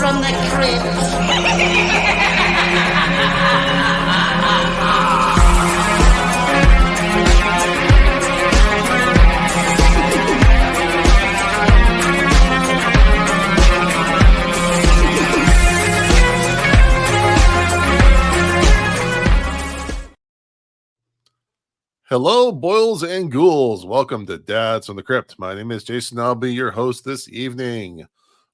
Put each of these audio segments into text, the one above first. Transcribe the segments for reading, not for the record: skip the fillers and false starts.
from the crypt. Hello, boils and ghouls. Welcome to Dads from the Crypt. My name is Jason. I'll be your host this evening.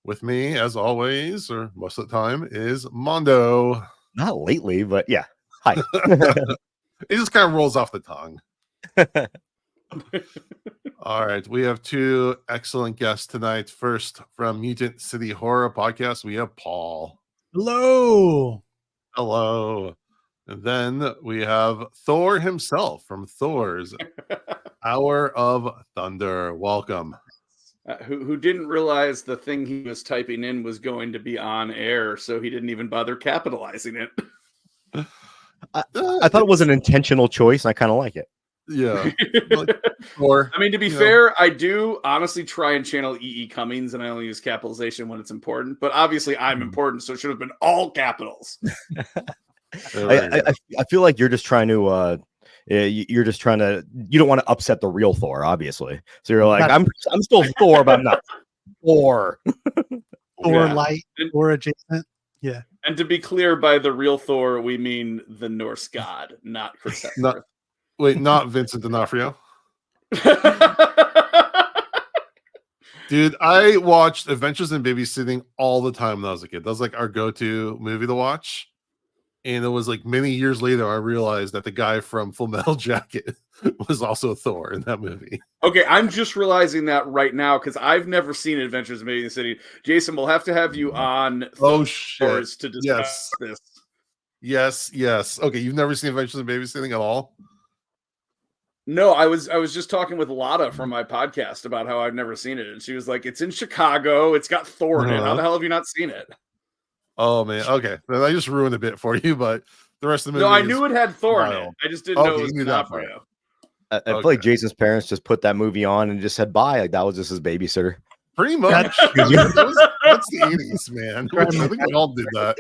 With me, as always, or most of the time, is Mondo. Not lately, but yeah. Hi. It just kind of rolls off the tongue. All right. We have two excellent guests tonight. First, from Mutant City Horror podcast, we have Paul. Hello. Hello. And then we have Thor himself from Thor's Hour of Thunder. Welcome. Who didn't realize the thing he was typing in was going to be on air, so he didn't even bother capitalizing it. I thought it was an intentional choice, and I kind of like it. Yeah. Or, I mean, to be fair, I do honestly try and channel E.E. Cummings, and I only use capitalization when it's important. But obviously, I'm important, so it should have been all capitals. I feel like you're just trying to you don't want to upset the real Thor, obviously. So you're like, I'm still Thor, but I'm not Thor. Thor light, Thor adjacent. Yeah. And to be clear, by the real Thor, we mean the Norse god, not Chris Hemsworth. Not Vincent D'Onofrio. Dude, I watched Adventures in Babysitting all the time when I was a kid. That was like our go-to movie to watch. And it was like many years later, I realized that the guy from Full Metal Jacket was also Thor in that movie. Okay, I'm just realizing that right now because I've never seen Adventures in Babysitting. Jason, we'll have to have you on Thor's to discuss this. Yes. Okay, you've never seen Adventures in Babysitting at all? No, I was just talking with Lotta from my podcast about how I've never seen it, and she was like, "It's in Chicago. It's got Thor in it. How the hell have you not seen it?" Oh man, okay. Then I just ruined a bit for you, but the rest of the movie. No, I knew it had Thor in it. I just didn't know it was D'Onofrio. I feel like Jason's parents just put that movie on and just said bye. Like that was just his babysitter. Pretty much. That's the 80s, man. I think we all did that.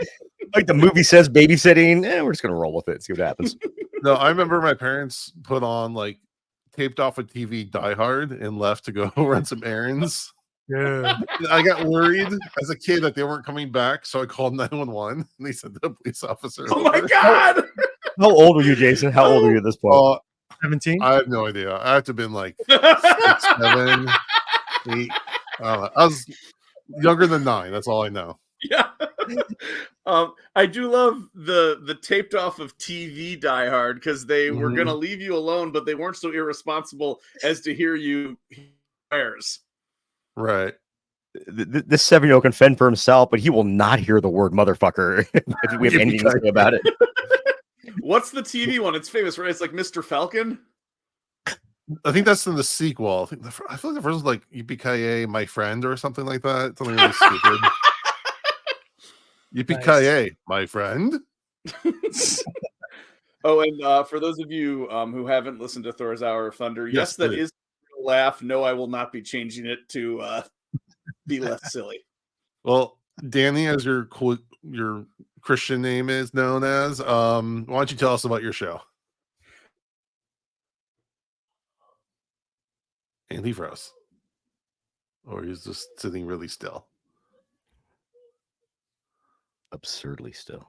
Like the movie says babysitting, we're just gonna roll with it, see what happens. No, I remember my parents put on like taped off a TV Die Hard and left to go run some errands. Yeah. I got worried as a kid that they weren't coming back, so I called 911 and they sent the police officer. Oh my god! How old were you, Jason? How old were you at this point? 17? I have no idea. I have to have been like 6, 7, 8. I don't know. I was younger than 9. That's all I know. Yeah. I do love the taped off of TV Die Hard because they were gonna leave you alone, but they weren't so irresponsible as to hear you swears. Right. This 7-year-old can fend for himself, but he will not hear the word motherfucker if we have anything to say about it. What's the TV one? It's famous, right? It's like Mr. Falcon. I think that's in the sequel. I feel like the first was like Yippee-ki-yay, my friend, or something like that. Something really stupid. Yippee-ki-yay, my friend. Oh, and for those of you who haven't listened to Thor's Hour of Thunder, yes, that is a laugh. No, I will not be changing it to be less silly. Well, Danny, as your Christian name is known as, why don't you tell us about your show? And he froze. Or he's just sitting really still. Absurdly still.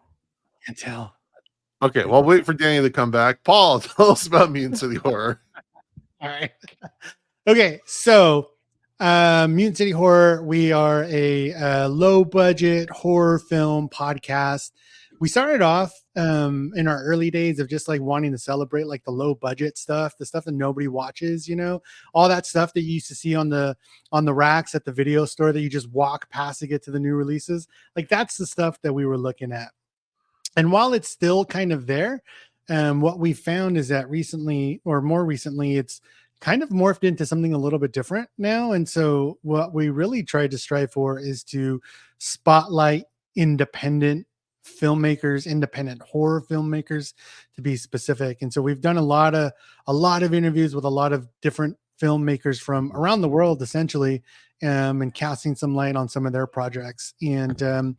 Can't tell. Okay, well, wait for Danny to come back. Paul, tell us about Mutant City Horror. All right. Okay, so Mutant City Horror, we are a low-budget horror film podcast. We started off in our early days of just like wanting to celebrate like the low-budget stuff, the stuff that nobody watches, you know, all that stuff that you used to see on the racks at the video store that you just walk past to get to the new releases. Like that's the stuff that we were looking at. And while it's still kind of there, what we found is that recently, or more recently, it's kind of morphed into something a little bit different now. And so what we really tried to strive for is to spotlight independent filmmakers, independent horror filmmakers, to be specific. And so we've done a lot of interviews with a lot of different filmmakers from around the world, essentially, and casting some light on some of their projects. And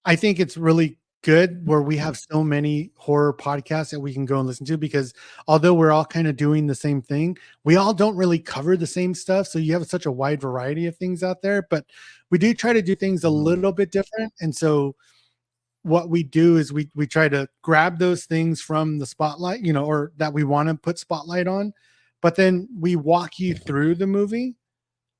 I think it's really good where we have so many horror podcasts that we can go and listen to, because although we're all kind of doing the same thing, we all don't really cover the same stuff. So you have such a wide variety of things out there, but we do try to do things a little bit different. And so what we do is we try to grab those things from the spotlight, or that we want to put spotlight on, but then we walk you through the movie.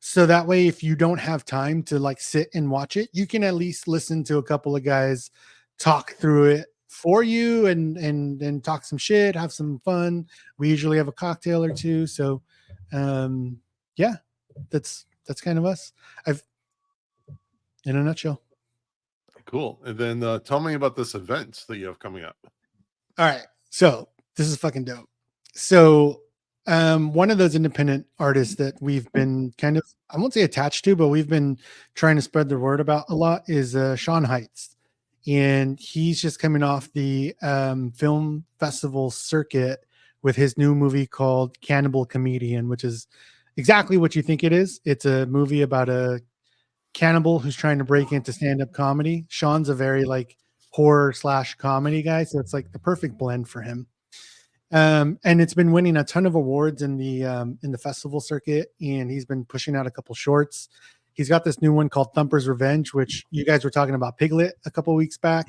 So that way, if you don't have time to like sit and watch it, you can at least listen to a couple of guys talk through it for you and talk some shit, have some fun. We usually have a cocktail or two. So yeah, that's kind of us. In a nutshell. Cool. And then tell me about this event that you have coming up. All right. So this is fucking dope. So one of those independent artists that we've been kind of, I won't say attached to, but we've been trying to spread the word about a lot is Sean Heights. And he's just coming off the film festival circuit with his new movie called Cannibal Comedian, which is exactly what you think it is. It's a movie about a cannibal who's trying to break into stand-up comedy. Sean's a very like horror/comedy guy, so it's like the perfect blend for him. And it's been winning a ton of awards in the festival circuit, and he's been pushing out a couple shorts. He's got this new one called Thumper's Revenge, which you guys were talking about Piglet a couple weeks back.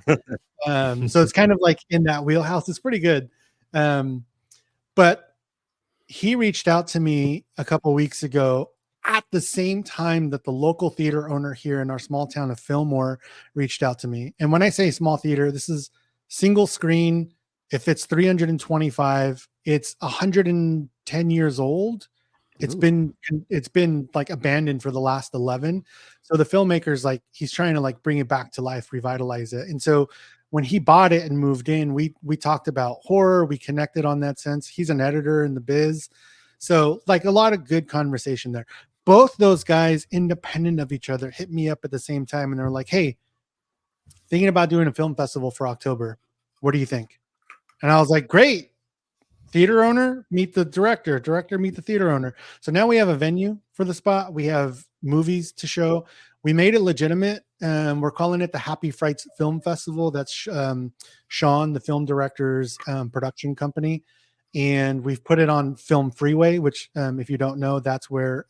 So it's kind of like in that wheelhouse. It's pretty good. But he reached out to me a couple weeks ago at the same time that the local theater owner here in our small town of Fillmore reached out to me. And when I say small theater, this is single screen. If it's 325, it's 110 years old. It's been like abandoned for the last 11. So the filmmaker's like, he's trying to like bring it back to life, revitalize it. And so when he bought it and moved in, we talked about horror. We connected on that sense. He's an editor in the biz. So like a lot of good conversation there. Both those guys, independent of each other, hit me up at the same time. And they're like, hey, thinking about doing a film festival for October. What do you think? And I was like, great. Theater owner, meet the director. Director, meet the theater owner. So now we have a venue for the spot. We have movies to show. We made it legitimate. We're calling it the Happy Frights Film Festival. That's Sean, the film director's production company. And we've put it on Film Freeway, which if you don't know, that's where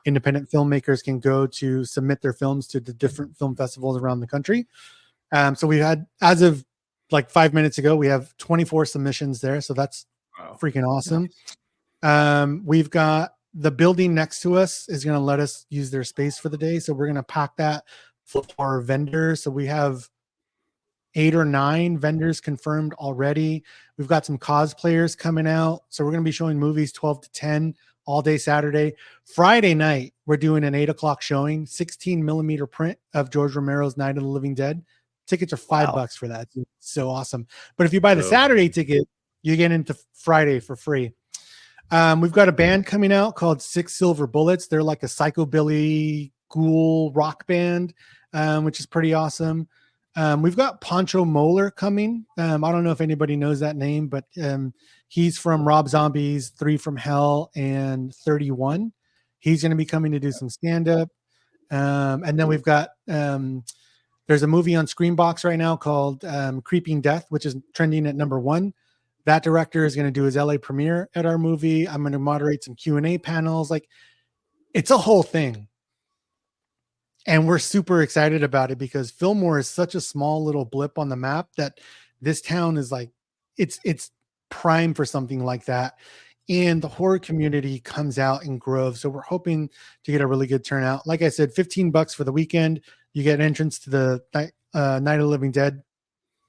independent filmmakers can go to submit their films to the different film festivals around the country. So we've had, as of like 5 minutes ago, we have 24 submissions there. So that's freaking awesome. Nice. We've got the building next to us is going to let us use their space for the day. So we're going to pack that for vendors. So we have 8 or 9 vendors confirmed already. We've got some cosplayers coming out. So we're going to be showing movies 12 to 10 all day Saturday. Friday night, we're doing an 8:00 showing, 16 millimeter print of George Romero's Night of the Living Dead. Tickets are $5 for that. It's so awesome. But if you buy the Saturday ticket, you get into Friday for free. We've got a band coming out called Six Silver Bullets. They're like a psychobilly ghoul rock band, which is pretty awesome. We've got Poncho Moeller coming. I don't know if anybody knows that name, but he's from Rob Zombie's 3 from Hell and 31. He's going to be coming to do some stand-up. And then we've got there's a movie on Screenbox right now called Creeping Death, which is trending at #1. That director is going to do his LA premiere at our movie. I'm going to moderate some Q&A panels. Like, it's a whole thing. And we're super excited about it because Fillmore is such a small little blip on the map that this town is like, it's prime for something like that. And the horror community comes out and grows. So we're hoping to get a really good turnout. Like I said, $15 for the weekend. You get entrance to the Night of the Living Dead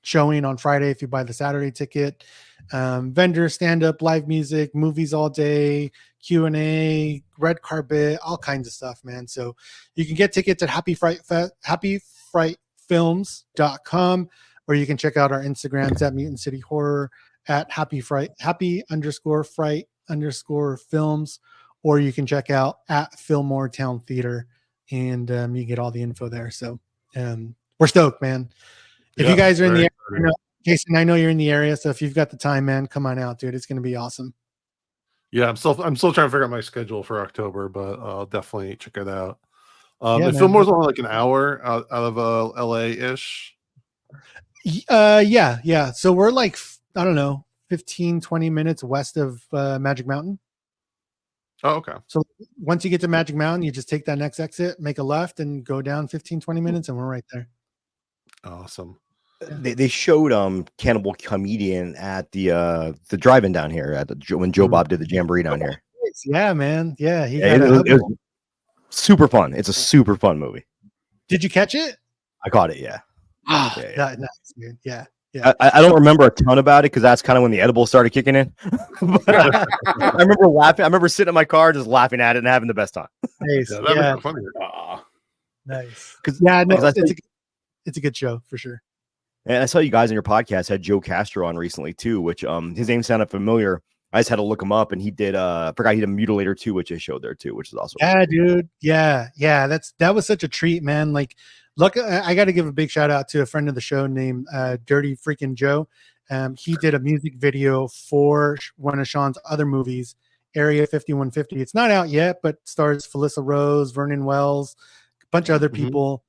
showing on Friday if you buy the Saturday ticket. Vendor, stand-up, live music, movies all day, Q&A, red carpet, all kinds of stuff, man. So you can get tickets at happyfrightfilms.com, or you can check out our Instagrams at Mutant City Horror, at happy_fright_films, or you can check out at Fillmore Town Theater, and you get all the info there. So we're stoked, man. If you guys are in the area, Jason, I know you're in the area, so if you've got the time, man, come on out, dude. It's going to be awesome. Yeah, I'm still trying to figure out my schedule for October, but I'll definitely check it out. Yeah, the man. Fillmore's only like an hour out of LA ish. Yeah. So we're like, I don't know, 15, 20 minutes west of Magic Mountain. Oh, okay. So once you get to Magic Mountain, you just take that next exit, make a left, and go down 15, 20 minutes, and we're right there. Awesome. They showed Cannibal Comedian at the drive-in down here at when Joe Bob did the jamboree down here. Yeah, man. Yeah, it was super fun. It's a super fun movie. Did you catch it? I caught it. Yeah. Nice, dude. Yeah. I don't remember a ton about it because that's kind of when the edibles started kicking in. But I remember laughing. I remember sitting in my car just laughing at it and having the best time. Nice. Yeah, Nice. Because it's a good show for sure. And I saw you guys on your podcast had Joe Castro on recently too, which his name sounded familiar. I just had to look him up, and he did. I forgot he did Mutilator 2, which I showed there too, which is awesome. Yeah, dude. Yeah. That was such a treat, man. Like, look, I got to give a big shout out to a friend of the show named Dirty Freaking Joe. He did a music video for one of Sean's other movies, Area 5150. It's not out yet, but stars Felissa Rose, Vernon Wells, a bunch of other people.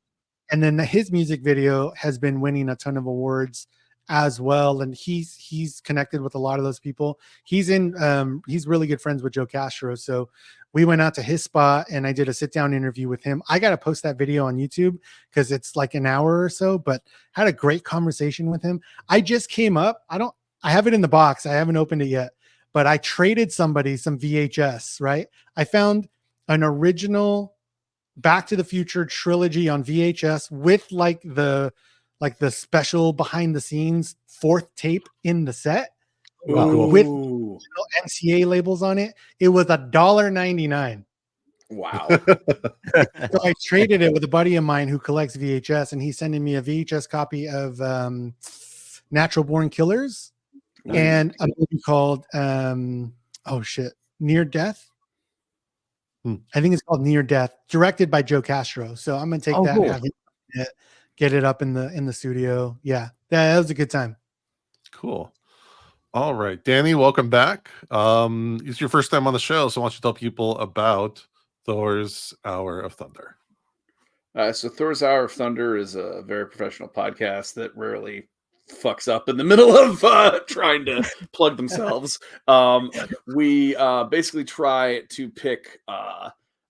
And then his music video has been winning a ton of awards as well. And he's connected with a lot of those people. He's really good friends with Joe Castro. So we went out to his spot and I did a sit down interview with him. I got to post that video on YouTube because it's like an hour or so, but had a great conversation with him. I just came up. I have it in the box. I haven't opened it yet, but I traded somebody some VHS, right? I found an original Back to the Future trilogy on VHS with like the special behind the scenes fourth tape in the set with NCA labels on it. It was $1.99. Wow. So I traded it with a buddy of mine who collects VHS, and he's sending me a VHS copy of Natural Born Killers and a movie called Near Death. I think it's called Near Death, directed by Joe Castro. So I'm gonna take that and have him get it up in the studio. Yeah, that was a good time. Cool. All right, Danny, welcome back. It's your first time on the show, so why don't you tell people about Thor's Hour of Thunder? So Thor's Hour of Thunder is a very professional podcast that rarely fucks up in the middle of trying to plug themselves. We basically try to pick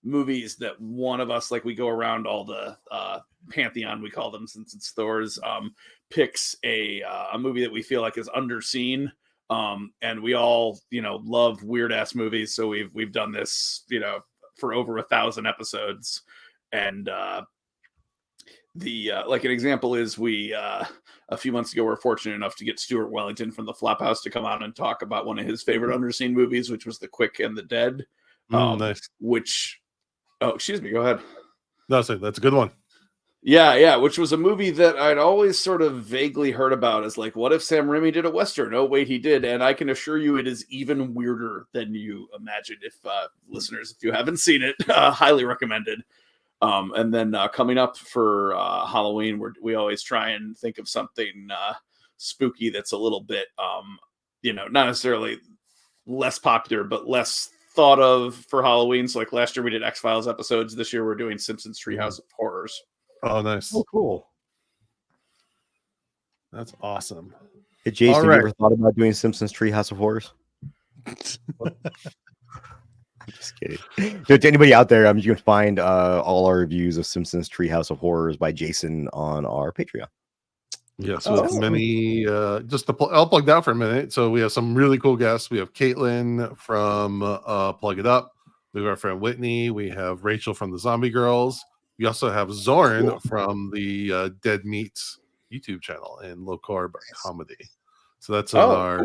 movies that one of us, like we go around all the pantheon, we call them since it's Thor's, picks a movie that we feel like is underseen. And we all, love weird ass movies. So we've done this, for over 1,000 episodes. And like an example is we a few months ago were fortunate enough to get Stuart Wellington from the Flophouse to come on and talk about one of his favorite underseen movies, which was The Quick and the Dead. Nice. Excuse me, go ahead. No, that's a good one. Yeah, which was a movie that I'd always sort of vaguely heard about as like, what if Sam Raimi did a Western? Oh, wait, he did. And I can assure you it is even weirder than you imagined. If listeners, if you haven't seen it, highly recommended. And then coming up for Halloween, we always try and think of something spooky that's a little bit, not necessarily less popular, but less thought of for Halloween. So like last year we did X-Files episodes. This year we're doing Simpsons Treehouse of Horrors. Oh, nice. Oh, cool. That's awesome. Hey, Jason, have you ever thought about doing Simpsons Treehouse of Horrors? I'm just kidding. So to anybody out there, you can find all our reviews of Simpsons Treehouse of Horrors by Jason on our Patreon. Yes, with many. I'll plug that for a minute. So we have some really cool guests. We have Caitlin from Plug It Up. We have our friend Whitney. We have Rachel from the Zombie Girls. We also have Zorn from the Dead Meats YouTube channel and Low Carb Comedy. So that's on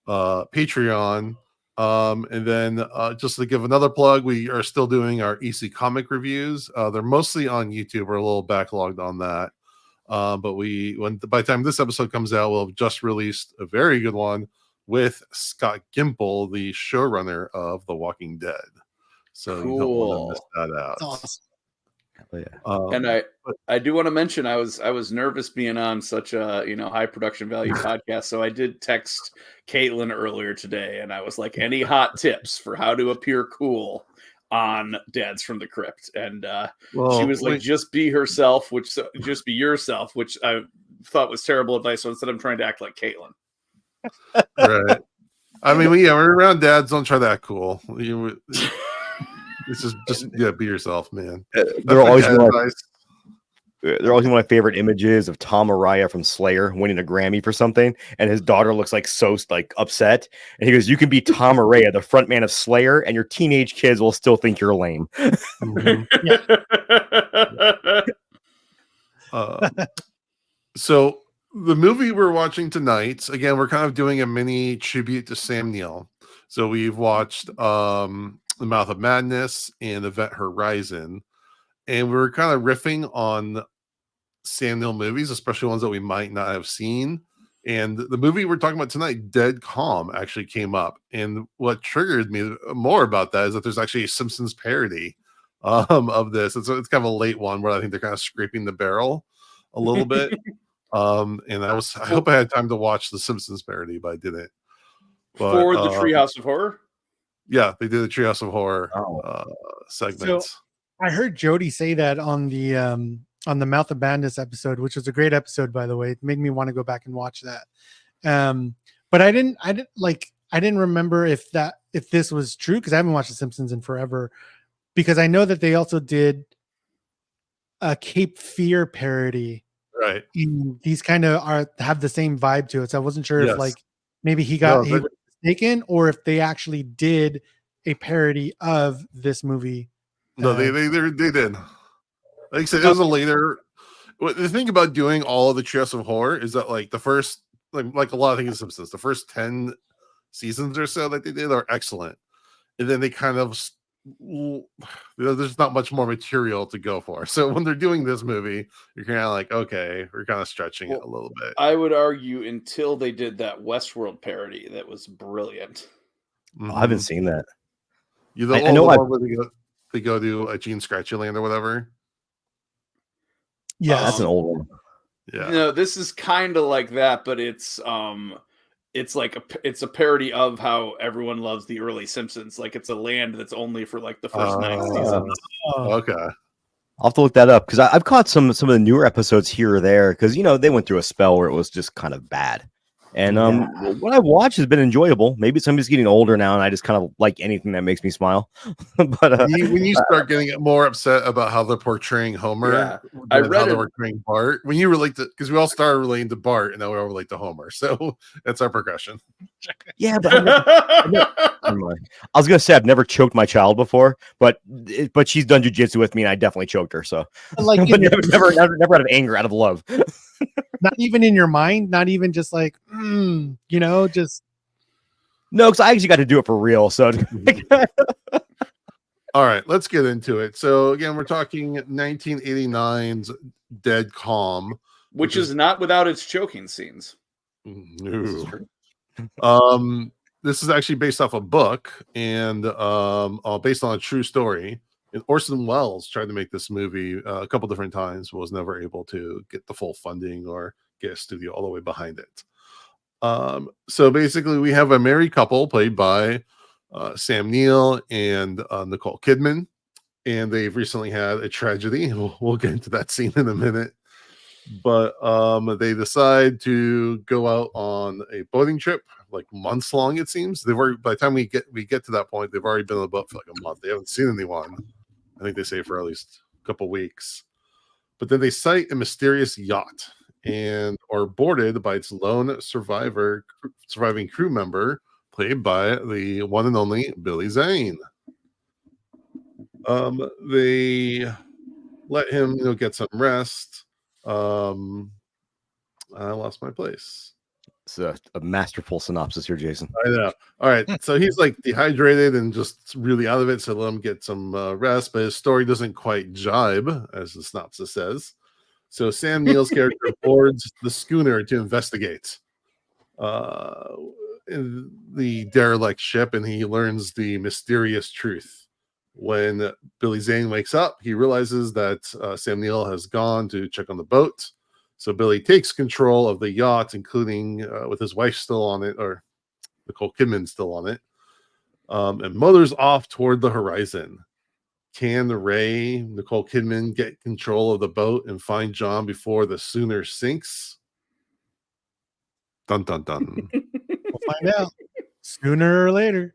our Patreon. And then just to give another plug, we are still doing our EC comic reviews. They're mostly on YouTube. We're a little backlogged on that. But by the time this episode comes out, we'll have just released a very good one with Scott Gimple, the showrunner of The Walking Dead. So you don't want to miss that out. That's awesome. Oh, yeah. And I do want to mention I was nervous being on such a high production value podcast, so I did text Caitlin earlier today, and I was like, any hot tips for how to appear cool on Dads from the Crypt? And she was like, just be herself, just be yourself, which I thought was terrible advice. So instead, I'm trying to act like Caitlin. Right. I mean, we're around dads. Don't try that cool. It's just be yourself, man. They're always one of my favorite images of Tom Araya from Slayer winning a Grammy for something, and his daughter looks like so like upset, and he goes, "You can be Tom Araya, the frontman of Slayer, and your teenage kids will still think you're lame." So the movie we're watching tonight, again, we're kind of doing a mini tribute to Sam Neill. So we've watched The Mouth of Madness and Event Horizon, and we were kind of riffing on Sam Neill movies, especially ones that we might not have seen. And the movie we're talking about tonight, Dead Calm, actually came up. And what triggered me more about that is that there's actually a Simpsons parody of this. It's kind of a late one where I think they're kind of scraping the barrel a little bit. And I hope I had time to watch the Simpsons parody, but I didn't. For the Treehouse of Horror? Yeah, they did the Treehouse of Horror segments. So I heard Jody say that on the Mouth of Madness episode, which was a great episode, by the way. It made me want to go back and watch that. But I didn't remember if this was true, because I haven't watched The Simpsons in forever. Because I know that they also did a Cape Fear parody. Right. These kind of have the same vibe to it. So I wasn't sure if maybe he was mistaken, or if they actually did a parody of this movie. No, they did. Like I said, it was a later. The thing about doing all of the Treehouse of Horror is that like the first, like a lot of things in Simpsons, the first 10 seasons or so that they did are excellent, and then they kind of, there's not much more material to go for. So when they're doing this movie, you're kind of like, okay, we're kind of stretching it a little bit. I would argue until they did that Westworld parody, that was brilliant. Mm-hmm. I haven't seen that. I know where they go to a Gene Scratchyland or whatever. Yeah, that's an old one. Yeah, no, this is kind of like that, but it's like it's a parody of how everyone loves the early Simpsons. Like it's a land that's only for like the first 9 seasons. Okay, I'll have to look that up, because I've caught some of the newer episodes here or there, because they went through a spell where it was just kind of bad. And what I've watched has been enjoyable. Maybe I'm just getting older now, and I just kind of like anything that makes me smile. But when you start getting more upset about how they're portraying Homer, I read how they're portraying Bart. When you relate to, because we all started relating to Bart, and now we all relate to Homer. So that's our progression. Yeah, but I was gonna say I've never choked my child before, but she's done jujitsu with me, and I definitely choked her. So, but never out of anger, out of love. Not even in your mind, not even just like, just no, because I actually got to do it for real. So, all right, let's get into it. So again, we're talking 1989's Dead Calm, which is not without its choking scenes. No. This is actually based off a book and based on a true story. And Orson Welles tried to make this movie a couple different times, but was never able to get the full funding or get a studio all the way behind it. So basically, we have a married couple played by Sam Neill and Nicole Kidman, and they've recently had a tragedy. We'll get into that scene in a minute. But they decide to go out on a boating trip, like months long. It seems by the time we get to that point, they've already been on the boat for like a month. They haven't seen anyone. I think they say for at least a couple weeks. But then they sight a mysterious yacht and are boarded by its lone surviving crew member, played by the one and only Billy Zane. They let him get some rest. I lost my place. It's a masterful synopsis here, Jason. I know. All right. So he's like dehydrated and just really out of it. So let him get some rest, but his story doesn't quite jibe, as the synopsis says. So Sam Neill's character boards the schooner to investigate in the derelict ship, and he learns the mysterious truth. When Billy Zane wakes up. He realizes that Sam Neill has gone to check on the boat. So Billy takes control of the yacht, including with his wife still on it, or Nicole Kidman still on it, and mothers off toward the horizon. Can Ray, Nicole Kidman, get control of the boat and find John before the schooner sinks? Dun dun dun. We'll find out sooner or later.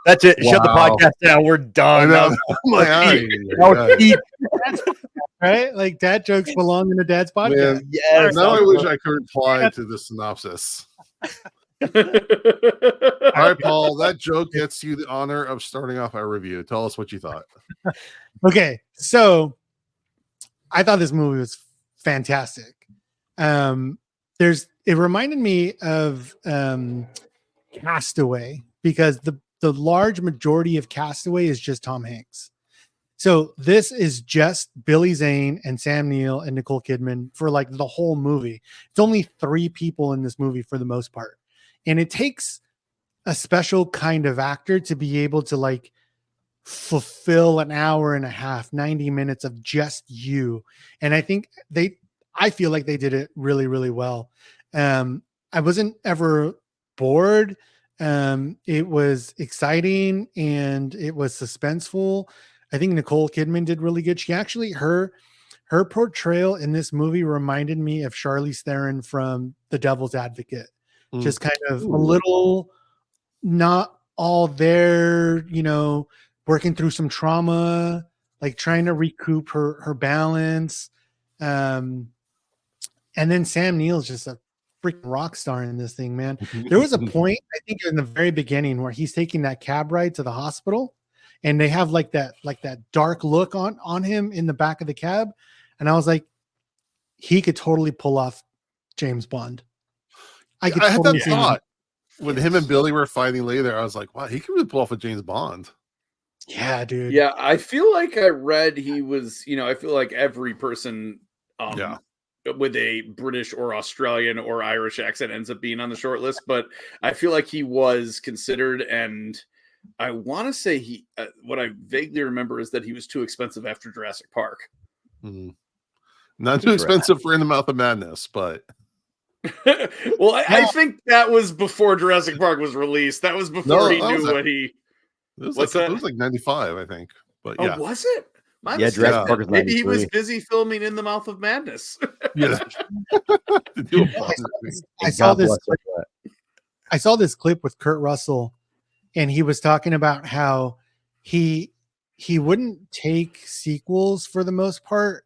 That's it. Shut the Wow. podcast down. We're done. I know. That I'm like, was deep. Right? Like dad jokes belong in a dad's podcast. Man, Yes. now I wish I could reply to the synopsis. All right, Paul, that joke gets you the honor of starting off our review. Tell us what you thought. Okay, so I thought this movie was fantastic. It reminded me of Castaway, because the large majority of Castaway is just Tom Hanks. So this is just Billy Zane and Sam Neill and Nicole Kidman for like the whole movie. It's only 3 people in this movie for the most part. And it takes a special kind of actor to be able to like fulfill an hour and a half, 90 minutes of just you. And I feel like they did it really, really well. I wasn't ever bored. It was exciting and it was suspenseful. I think Nicole Kidman did really good. She actually, her portrayal in this movie reminded me of Charlize Theron from The Devil's Advocate. Just kind of a little not all there, working through some trauma, like trying to recoup her balance. And then Sam Neill's just a freaking rock star in this thing, man. There was a point, I think in the very beginning, where he's taking that cab ride to the hospital and they have like that dark look on him in the back of the cab. And I was like, he could totally pull off James Bond. I had that thought when him and Billy were fighting later. I was like, wow, he could really pull off a James Bond. Yeah, dude. Yeah, I feel like I read he was, I feel like every person with a British or Australian or Irish accent ends up being on the short list, but I feel like he was considered, and I want to say what I vaguely remember is that he was too expensive after Jurassic Park. Mm-hmm. Not too expensive for In the Mouth of Madness, but well, I think that was before Jurassic Park was released. That was before he knew what he. It was like 95, I think. But yeah, was it? Jurassic Park was 93. Maybe he was busy filming In the Mouth of Madness. Yeah. I saw this clip with Kurt Russell, and he was talking about how he wouldn't take sequels for the most part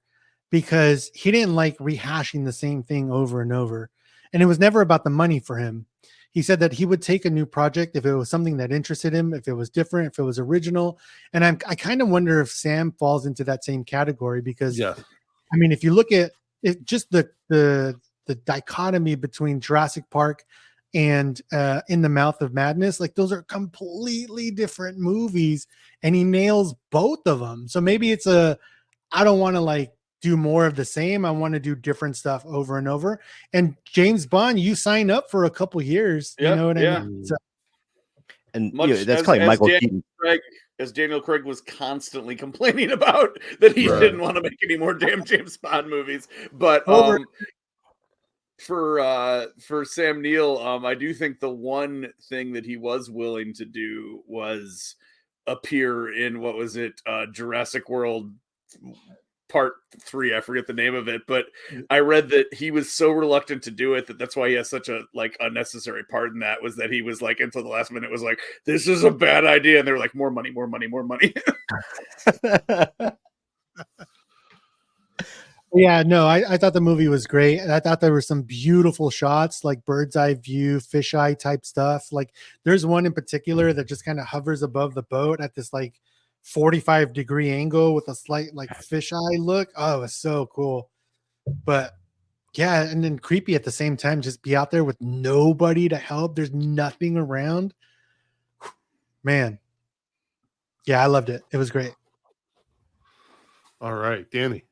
because he didn't like rehashing the same thing over and over. And it was never about the money for him. He said that he would take a new project if it was something that interested him, if it was different, if it was original. And I kind of wonder if Sam falls into that same category because, I mean, if you look at it, just the dichotomy between Jurassic Park and In the Mouth of Madness, like those are completely different movies, and he nails both of them. So maybe it's I don't want to like do more of the same. I want to do different stuff over and over. And James Bond, you sign up for a couple years. You know what I mean? So, and that's kind of Michael Keaton. As Daniel Craig was constantly complaining about that he didn't want to make any more damn James Bond movies. But for Sam Neill, I do think the one thing that he was willing to do was appear in Jurassic World Part 3. I forget the name of it, but I read that he was so reluctant to do it that's why he has such a like unnecessary part in that, was that he was like until the last minute was like, this is a bad idea, and they were like, more money. Yeah, no, I thought the movie was great. And I thought there were some beautiful shots, like bird's eye view, fisheye type stuff. Like there's one in particular that just kind of hovers above the boat at this like 45-degree angle with a slight like fisheye look. Oh, it was so cool. But yeah, and then creepy at the same time, just be out there with nobody to help. There's nothing around. Man. Yeah, I loved it. It was great. All right, Danny.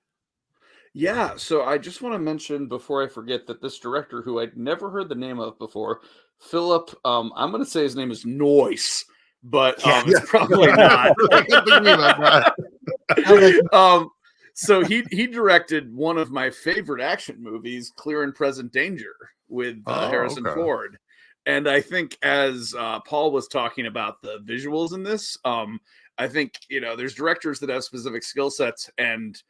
Yeah, so I just want to mention before I forget that this director, who I'd never heard the name of before, Philip, I'm going to say his name is Noyce. but Yeah. it's probably not. I didn't think about that. So he directed one of my favorite action movies, Clear and Present Danger, with Harrison okay. Ford. And I think as Paul was talking about the visuals in this, I think, there's directors that have specific skill sets, and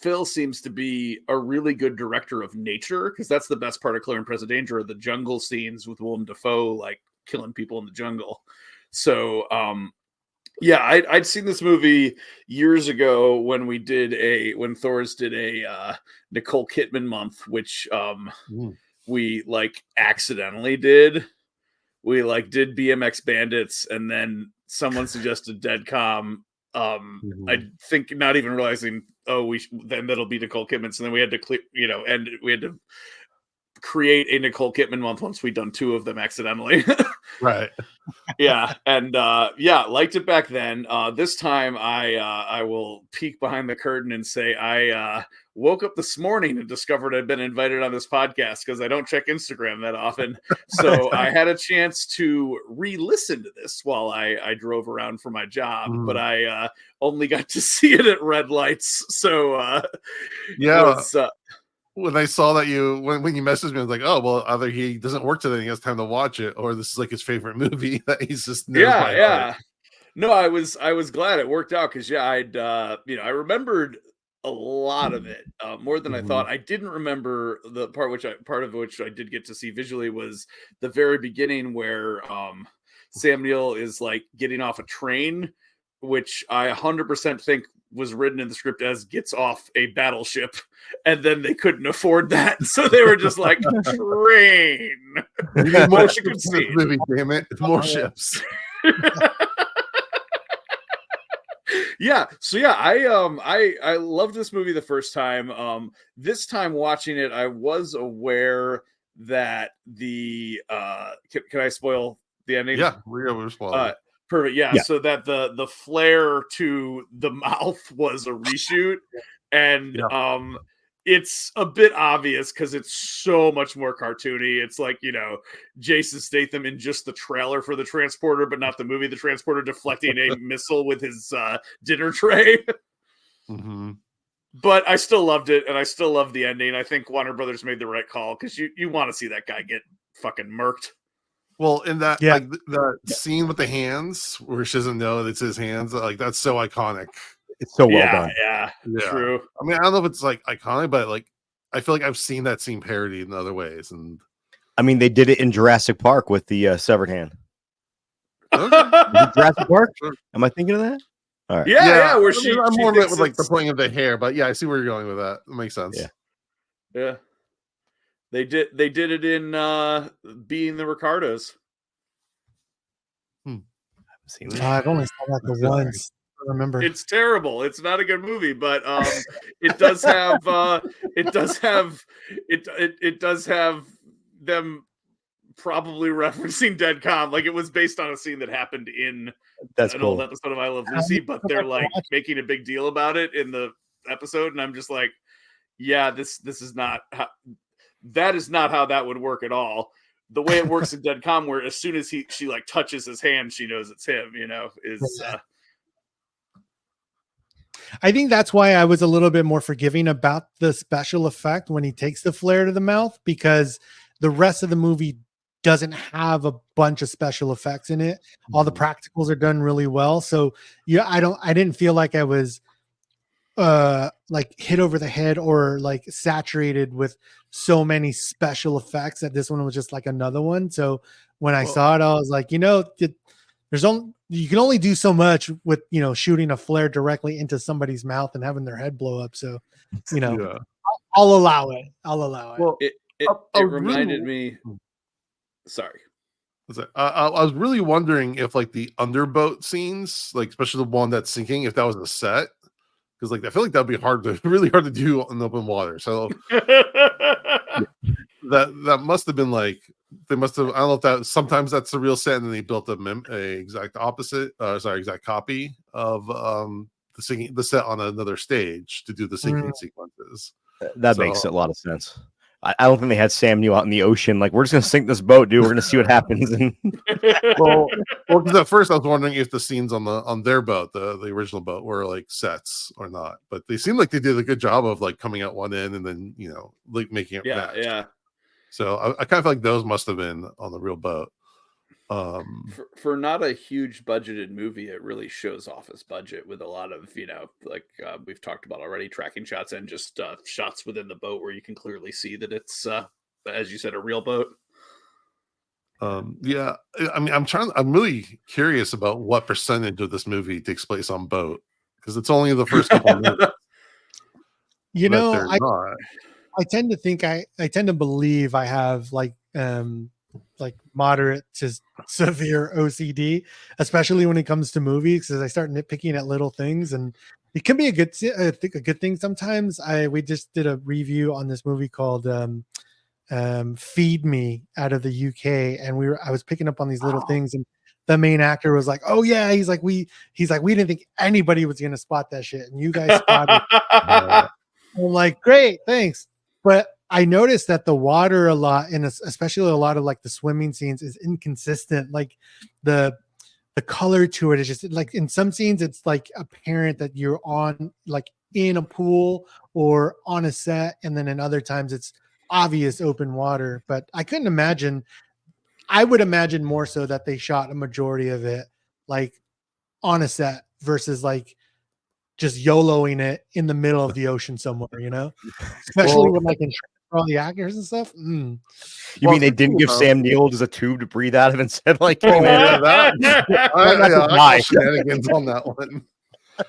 Phil seems to be a really good director of nature, because that's the best part of Clear and Present Danger, are the jungle scenes with Willem Dafoe, like killing people in the jungle. So, I'd seen this movie years ago when Thor's did a Nicole Kidman month, which we accidentally did. We did BMX Bandits, and then someone suggested Deadcom. I think not even realizing, then that'll be Nicole Kidman. So then we had to and we had to create a Nicole Kidman month once we'd done 2 of them accidentally. Right. Yeah, and liked it back then. This time I will peek behind the curtain and say I woke up this morning and discovered I'd been invited on this podcast, because I don't check Instagram that often. So I had a chance to re-listen to this while I drove around for my job, but I only got to see it at red lights. So when I saw that when you messaged me, I was like, oh, well, either he doesn't work today and he has time to watch it, or this is like his favorite movie that he's just knows by heart. No, I was glad it worked out, because I remembered a lot of it, more than I thought. I didn't remember the part of which I did get to see visually was the very beginning, where Sam Neill is getting off a train, which I 100% think was written in the script as gets off a battleship, and then they couldn't afford that, so they were just like, train. You need more ships in this movie, damn it. More ships. I loved this movie the first time. This time watching it, I was aware that the can I spoil the ending? Yeah, we're spoiling. Perfect. Yeah, so that the flare to the mouth was a reshoot, and it's a bit obvious because it's so much more cartoony. It's like, Jason Statham in just the trailer for The Transporter, but not the movie The Transporter, deflecting a missile with his dinner tray. But I still loved it, and I still love the ending. I think Warner Brothers made the right call, because you want to see that guy get fucking murked. Well, in that the scene with the hands where she doesn't know it's his hands, that's so iconic. It's so well done. Yeah, true. I mean, I don't know if it's iconic, but I feel like I've seen that scene parodied in other ways. And I mean, they did it in Jurassic Park with the severed hand. okay. Jurassic Park? Sure. Am I thinking of that? All right. Yeah. Where I'm more of it with the pointing of the hair, but yeah, I see where you're going with that. It makes sense. Yeah. They did it in Being the Ricardos. Seen that. I've only saw that the once. I remember. It's terrible. It's not a good movie, but it does have it does have them probably referencing Deadcom. It was based on a scene that happened in an old episode of I Love Lucy, but they're making a big deal about it in the episode, and I'm just like, yeah, this is not how, that is not how that would work at all. The way it works in Deadcom, where as soon as she touches his hand, she knows it's him. I think that's why I was a little bit more forgiving about the special effect when he takes the flare to the mouth, because the rest of the movie doesn't have a bunch of special effects in it. All the practicals are done really well. So I didn't feel like I was hit over the head or saturated with so many special effects that this one was just another one. So when I saw it, I was like, you can only do so much with shooting a flare directly into somebody's mouth and having their head blow up. So I'll allow it. Well, it reminded me. Sorry. I was really wondering if the underboat scenes, especially the one that's sinking, if that was a set, because I feel like that'd be really hard to do in open water. So that must have been they must have. I don't know if that sometimes that's the real set, and then they built a exact exact copy of the set on another stage to do the sinking sequences. That makes a lot of sense. I don't think they had Sam Neill out in the ocean. Like, we're just gonna sink this boat, dude. We're gonna see what happens. And well, because at first I was wondering if the scenes on their boat, the original boat, were like sets or not. But they seemed like they did a good job of like coming out one end and then like making it match. Yeah. So I kind of feel like those must have been on the real boat. For not a huge budgeted movie, it really shows off its budget with a lot of like we've talked about already, tracking shots and just shots within the boat where you can clearly see that it's as you said, a real boat. Yeah, I mean, I'm really curious about what percentage of this movie takes place on boat, because it's only the first couple of minutes. I tend to think I tend to believe I have like moderate to severe OCD, especially when it comes to movies, because I start nitpicking at little things, and it can be a good thing sometimes. We just did a review on this movie called Feed Me out of the UK, and I was picking up on these little things, and the main actor was like, "Oh yeah," he's like, we didn't think anybody was gonna spot that shit, and you guys spotted. I'm like, great, thanks. But I noticed that the water a lot, and especially a lot of like the swimming scenes, is inconsistent. Like the color to it is just like, in some scenes it's like apparent that you're on like in a pool or on a set, and then in other times it's obvious open water. But I would imagine more so that they shot a majority of it like on a set versus like just YOLOing it in the middle of the ocean somewhere, especially with like all the actors and stuff. You mean they didn't give Sam Neill just a tube to breathe out of instead? Like, shenanigans on that one.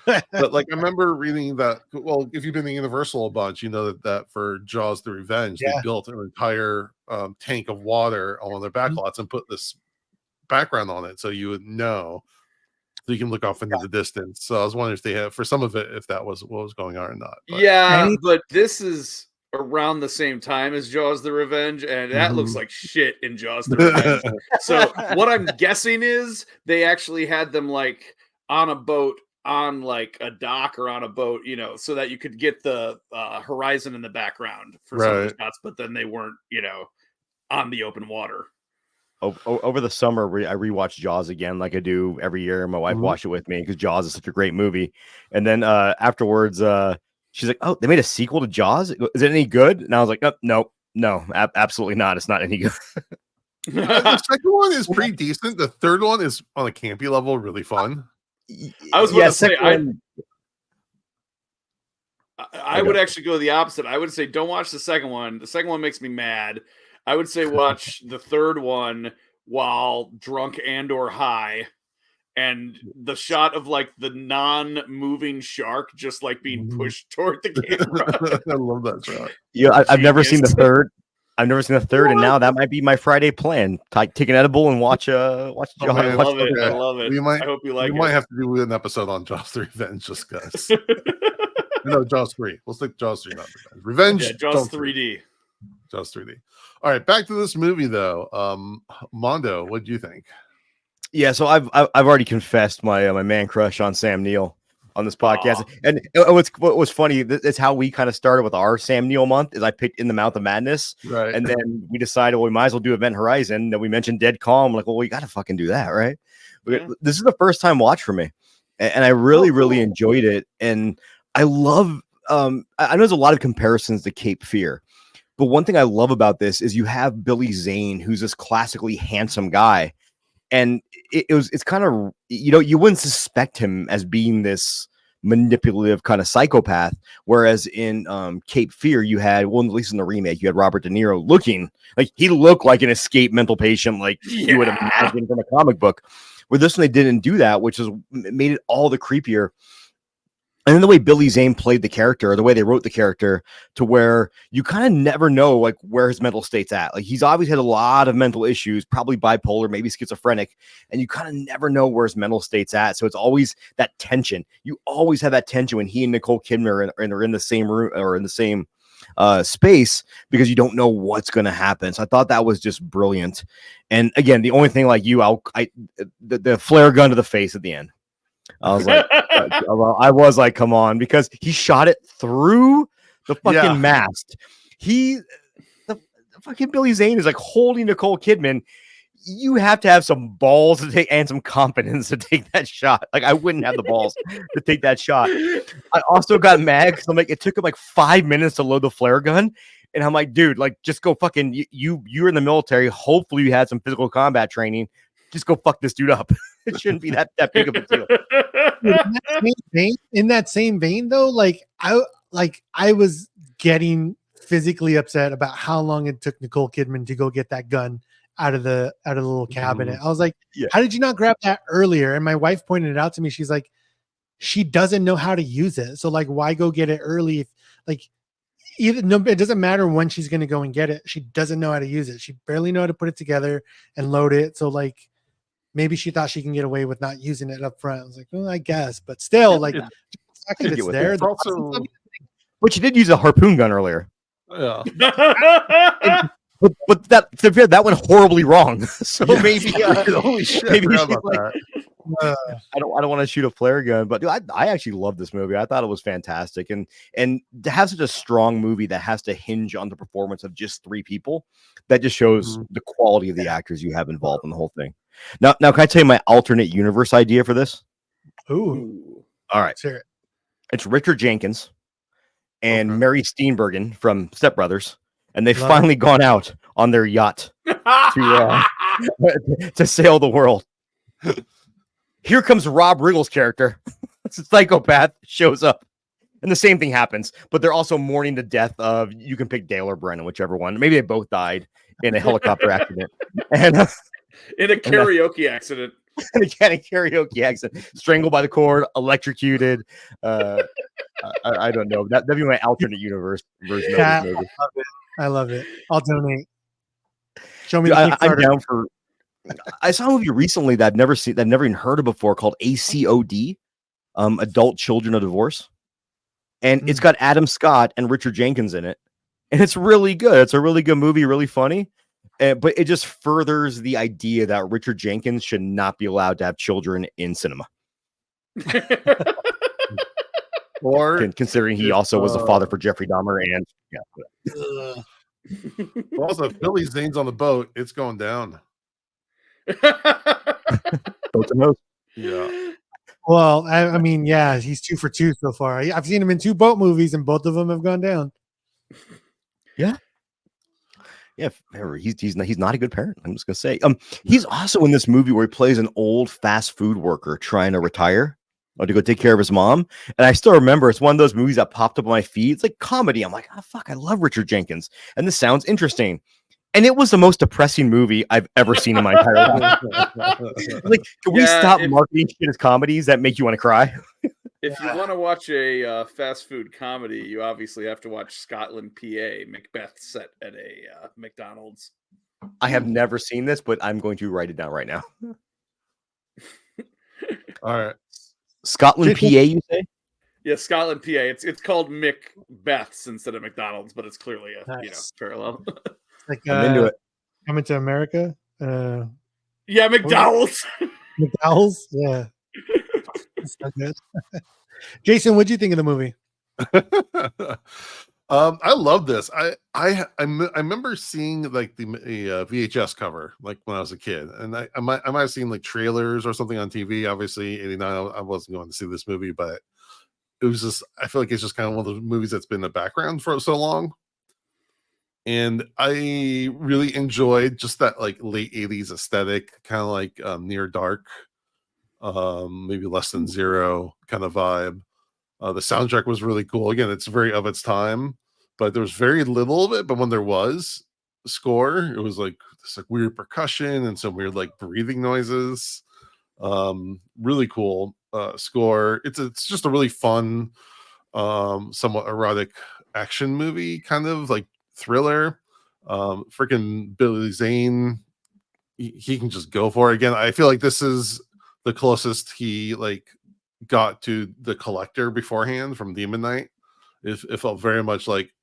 But like, I remember reading that. Well, if you've been in Universal a bunch, you know that for Jaws: The Revenge, they built an entire tank of water on one of their backlots and put this background on it, so you would know. So you can look off into the distance. So I was wondering if they have, for some of it, if that was what was going on or not. But. But this is around the same time as Jaws: The Revenge, and that looks like shit in Jaws: The Revenge. So what I'm guessing is they actually had them like on a boat, on like a dock or on a boat, so that you could get the horizon in the background for some of the shots, but then they weren't, on the open water. Over the summer, I rewatched Jaws again, like I do every year. My wife watched it with me because Jaws is such a great movie. And then afterwards, she's like, "Oh, they made a sequel to Jaws. Is it any good?" And I was like, "No, absolutely not. It's not any good." The second one is pretty decent. The third one is on a campy level, really fun. I was going to say, I would actually go the opposite. I would say don't watch the second one. The second one makes me mad. I would say watch the third one while drunk and or high, and the shot of like the non-moving shark just like being pushed toward the camera. I love that shot. Yeah, I've never seen the third. And now that might be my Friday plan. Take an edible and watch Jaws. I love it. I love it. I hope you like it. We might have to do an episode on Jaws 3 Revenge just because. No, Jaws 3. We'll stick Jaws 3, not Revenge. Yeah, Jaws 3D. Jaws 3D. All right, back to this movie though. Mondo, what do you think? Yeah, so I've already confessed my man crush on Sam Neill on this podcast. And what was funny, it's how we kind of started with our Sam Neill month, is I picked In the Mouth of Madness. Right. And then we decided, well, we might as well do Event Horizon. Then we mentioned Dead Calm. I'm like, well, we got to fucking do that, right? Yeah. This is the first time watch for me. And I really enjoyed it. And I love, I know there's a lot of comparisons to Cape Fear. But one thing I love about this is you have Billy Zane, who's this classically handsome guy. And it's kind of, you wouldn't suspect him as being this manipulative kind of psychopath. Whereas in Cape Fear, you had, well, at least in the remake, you had Robert De Niro looking like he looked like an escaped mental patient, like you would imagine from a comic book. Where this one, they didn't do that, which made it all the creepier. And then the way Billy Zane played the character, or the way they wrote the character, to where you kind of never know like where his mental state's at. Like he's obviously had a lot of mental issues, probably bipolar, maybe schizophrenic, and you kind of never know where his mental state's at. So it's always that tension. You always have that tension when he and Nicole Kidman are in the same room or in the same space, because you don't know what's going to happen. So I thought that was just brilliant. And again, the only thing like you, the flare gun to the face at the end. I was like, come on, because he shot it through the fucking mast. The fucking Billy Zane is like holding Nicole Kidman. You have to have some balls to take and some confidence to take that shot. Like I wouldn't have the balls to take that shot. I also got mad because I'm like, it took him like 5 minutes to load the flare gun. And I'm like, dude, like just go fucking you're in the military. Hopefully you had some physical combat training. Just go fuck this dude up. It shouldn't be that big of a deal. In that same vein, though, I was getting physically upset about how long it took Nicole Kidman to go get that gun out of the little cabinet. I was like, Yeah. how did you not grab that earlier? And my wife pointed it out to me. She's like, she doesn't know how to use it. So like, why go get it early? If, like, it doesn't matter when she's going to go and get it. She doesn't know how to use it. She barely know how to put it together and load it. So like, maybe she thought she can get away with not using it up front. I was like, well, I guess, but still, like, the fact that it's there. But you did use a harpoon gun earlier. Yeah. But that went horribly wrong. So maybe holy shit, maybe I she, forgot about that. I don't want to shoot a flare gun, but dude, I actually love this movie. I thought it was fantastic, and to have such a strong movie that has to hinge on the performance of just 3 people, that just shows the quality of the actors you have involved in the whole thing. Now, can I tell you my alternate universe idea for this? Ooh, All right, sure. it's Richard Jenkins and Mary Steenburgen from Step Brothers, and they've finally gone out on their yacht to sail the world. Here comes Rob Riggle's character. It's a psychopath, shows up, and the same thing happens. But they're also mourning the death of, you can pick Dale or Brennan, whichever one. Maybe they both died in a helicopter accident, and in a karaoke accident. In a karaoke accident, strangled by the cord, electrocuted. I don't know. That'd be my alternate universe version of this movie. I love it. I'll donate. Show me. Dude, the I'm down for. I saw a movie recently that I've never seen, that I've never even heard of before, called ACOD, Adult Children of Divorce, and it's got Adam Scott and Richard Jenkins in it, and it's really good. It's a really good movie, really funny, but it just furthers the idea that Richard Jenkins should not be allowed to have children in cinema. Or considering he also was a father for Jeffrey Dahmer, and also, if Billy Zane's on the boat, it's going down. Yeah. Well, I mean, yeah, he's 2 for 2 so far. I've seen him in 2 boat movies, and both of them have gone down. Yeah. He's not a good parent. I'm just gonna say. He's also in this movie where he plays an old fast food worker trying to retire or to go take care of his mom. And I still remember it's one of those movies that popped up on my feed. It's like comedy. I'm like, oh fuck, I love Richard Jenkins, and this sounds interesting. And it was the most depressing movie I've ever seen in my entire life. Like, can we stop marketing shit as comedies that make you want to cry? If you want to watch a fast food comedy, you obviously have to watch Scotland, PA, Macbeth set at a McDonald's. I have never seen this, but I'm going to write it down right now. All right. Scotland, PA, you say? Yeah, Scotland, PA. It's called Macbeth's instead of McDonald's, but it's clearly a parallel. Like I'm into it. Coming to America. Yeah, McDonald's. McDowell's. Yeah. That's so good. Jason, what'd you think of the movie? I love this. I remember seeing like the VHS cover like when I was a kid, and I might have seen like trailers or something on TV. Obviously, '89, I wasn't going to see this movie, but it was just, I feel like it's just kind of one of those movies that's been in the background for so long. And I really enjoyed just that like late 80s aesthetic, kind of like Near Dark, maybe Less Than Zero kind of vibe. The soundtrack was really cool. Again, it's very of its time, but there was very little of it. But when there was score, it was like this like weird percussion and some weird like breathing noises. Really cool score. It's just a really fun, somewhat erotic action movie, kind of like thriller. Freaking Billy Zane, he can just go for it. Again, I feel like this is the closest he like got to the Collector beforehand from Demon Knight. It felt very much like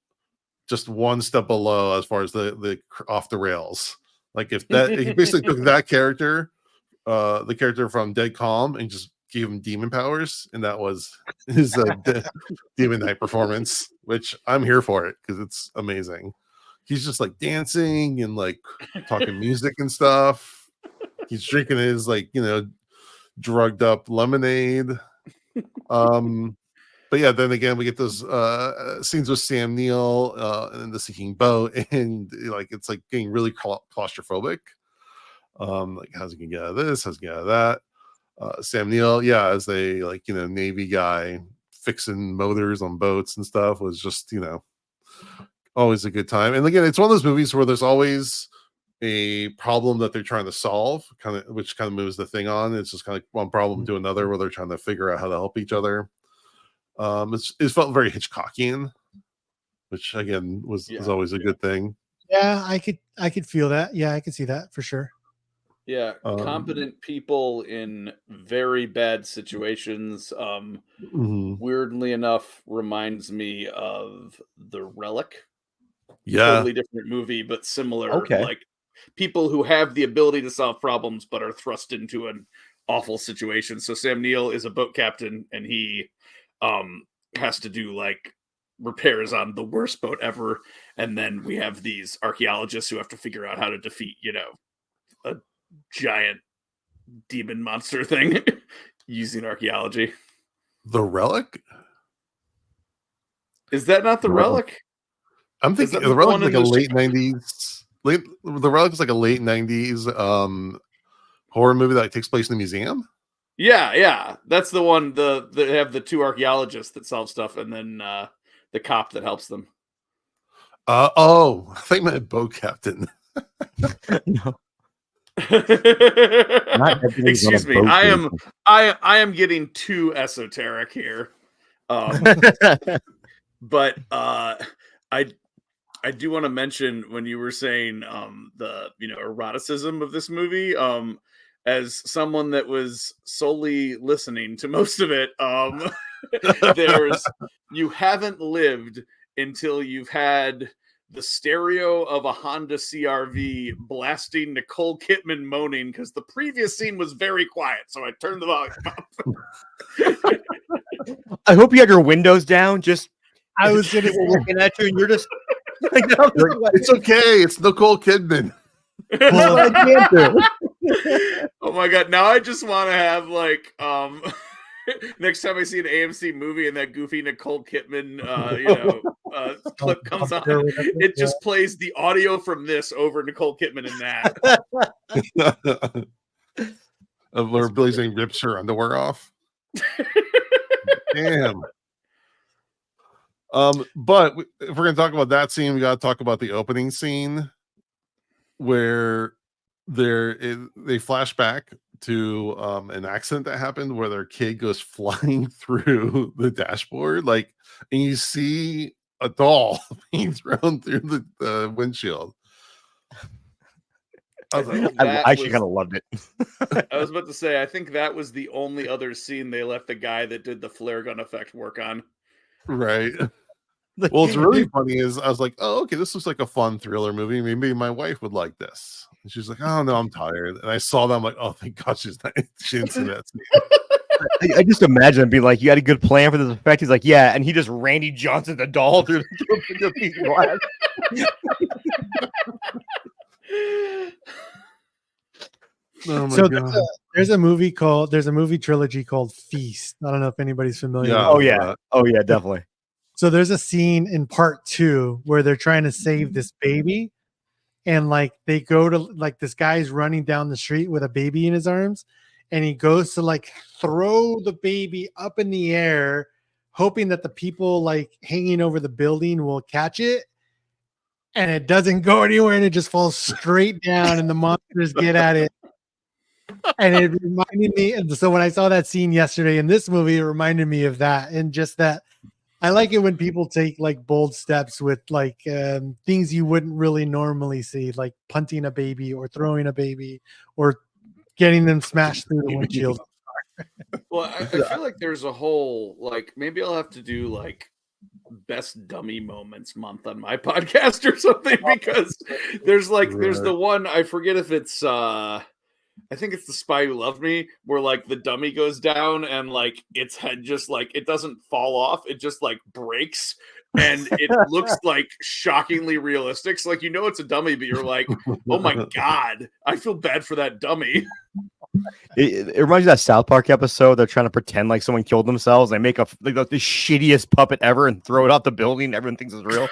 just one step below as far as the off the rails. Like if that he basically took that character, the character from Dead Calm, and just gave him demon powers, and that was his Demon Knight performance, which I'm here for it because it's amazing. he's just like dancing and like talking music and stuff. He's drinking his like, drugged up lemonade. But yeah, then again, we get those scenes with Sam Neill in the sinking boat, and like it's like getting really claustrophobic. Like how's he gonna get out of this? How's he gonna get out of that? Sam Neill, yeah, as a like Navy guy fixing motors on boats and stuff, was just always a good time. And again, it's one of those movies where there's always a problem that they're trying to solve, which kind of moves the thing on. It's just kind of like one problem to another where they're trying to figure out how to help each other. It felt very Hitchcockian, which again was always a good thing. Yeah, I could feel that. Yeah, I could see that for sure. Yeah, competent people in very bad situations. Weirdly enough, reminds me of The Relic. Yeah, totally different movie, but similar. Okay. Like people who have the ability to solve problems, but are thrust into an awful situation. So Sam Neill is a boat captain, and he has to do like repairs on the worst boat ever. And then we have these archaeologists who have to figure out how to defeat, a giant demon monster thing using archaeology. The Relic. Is that not The Relic? I'm thinking The Relic is like a late '90s. The Relic is like a late '90s horror movie that takes place in a museum. Yeah, that's the one. They have the two archaeologists that solve stuff, and then the cop that helps them. I think my boat captain. No. Excuse me. I am getting too esoteric here. But I do want to mention when you were saying the eroticism of this movie, as someone that was solely listening to most of it, you haven't lived until you've had the stereo of a Honda CRV blasting Nicole Kidman moaning because the previous scene was very quiet, so I turned the volume up. I hope you had your windows down. I was gonna people looking at you, and you're just It's okay. It's Nicole Kidman. well, I can't do. Oh my god! Now I just want to have like next time I see an AMC movie and that goofy Nicole Kidman clip comes on, it just plays the audio from this over Nicole Kidman in that. Where Billy Zane rips her underwear off. Damn. But if we're gonna talk about that scene, we gotta talk about the opening scene where they flash back to an accident that happened where their kid goes flying through the dashboard, like, and you see a doll being thrown through the windshield. I actually kind of loved it. I was about to say, I think that was the only other scene they let the guy that did the flare gun effect work on. Right. Well, it's really funny is I was like, oh, okay, this looks like a fun thriller movie. Maybe my wife would like this. And she's like, oh no, I'm tired. And I saw that, I'm like, oh, thank God she didn't see that scene. I just imagine him being like, you had a good plan for this effect. He's like, yeah, and he just Randy Johnson the doll through the piece of glass. Oh my So God. there's a movie trilogy called Feast. I don't know if anybody's familiar. Yeah. Oh yeah, definitely. So there's a scene in part 2 where they're trying to save this baby, and like they go to like this guy's running down the street with a baby in his arms, and he goes to like throw the baby up in the air, hoping that the people like hanging over the building will catch it, and it doesn't go anywhere, and it just falls straight down, and the monsters get at it. And it reminded me, and so when I saw that scene yesterday in this movie, it reminded me of that, and just that. I like it when people take like bold steps with like things you wouldn't really normally see, like punting a baby or throwing a baby or getting them smashed through the windshield. Well, I feel like there's a whole like maybe I'll have to do like best dummy moments month on my podcast or something, because there's the one, I forget if it's I think it's The Spy Who Loved Me, where like the dummy goes down and like its head just like it doesn't fall off, it just like breaks, and it looks like shockingly realistic. So like, it's a dummy, but you're like, oh my God, I feel bad for that dummy. It reminds me of that South Park episode. They're trying to pretend like someone killed themselves. They make the shittiest puppet ever and throw it out the building. Everyone thinks it's real.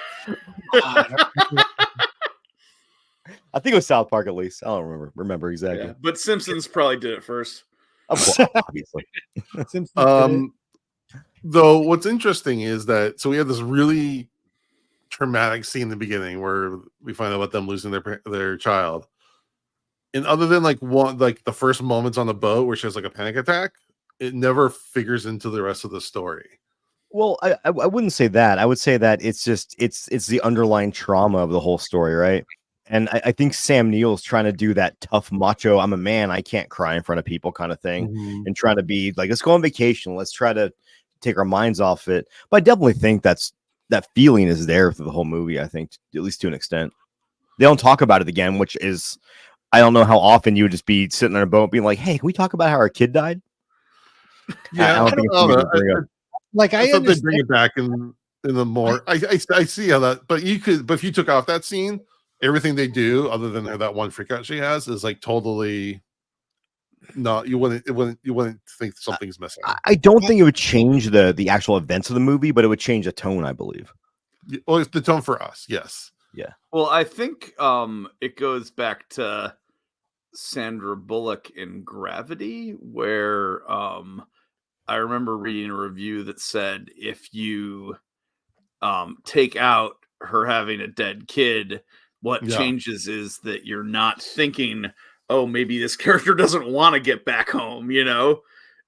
I think it was South Park, at least. I don't remember exactly. Yeah, but Simpsons probably did it first. Obviously. Though what's interesting is that we have this really traumatic scene in the beginning where we find out about them losing their child, and other than the first moments on the boat where she has like a panic attack, it never figures into the rest of the story. Well, I wouldn't say that. I would say that it's the underlying trauma of the whole story, right? And I think Sam Neill's trying to do that tough macho, I'm a man, I can't cry in front of people kind of thing, and trying to be like, let's go on vacation, let's try to take our minds off it. But I definitely think that feeling is there through the whole movie. I think, at least to an extent. They don't talk about it again, which is, I don't know how often you would just be sitting on a boat being like, hey, can we talk about how our kid died? Yeah, I thought they'd bring it back in the more. I see how that, but if you took off that scene, everything they do, other than that one freak out she has, is like totally. No, you wouldn't think something's missing. I don't think it would change the actual events of the movie, but it would change the tone, I believe. Well, it's the tone for us, yes. Yeah. Well, I think it goes back to Sandra Bullock in Gravity, where I remember reading a review that said if you take out her having a dead kid, what changes is that you're not thinking, oh, maybe this character doesn't want to get back home,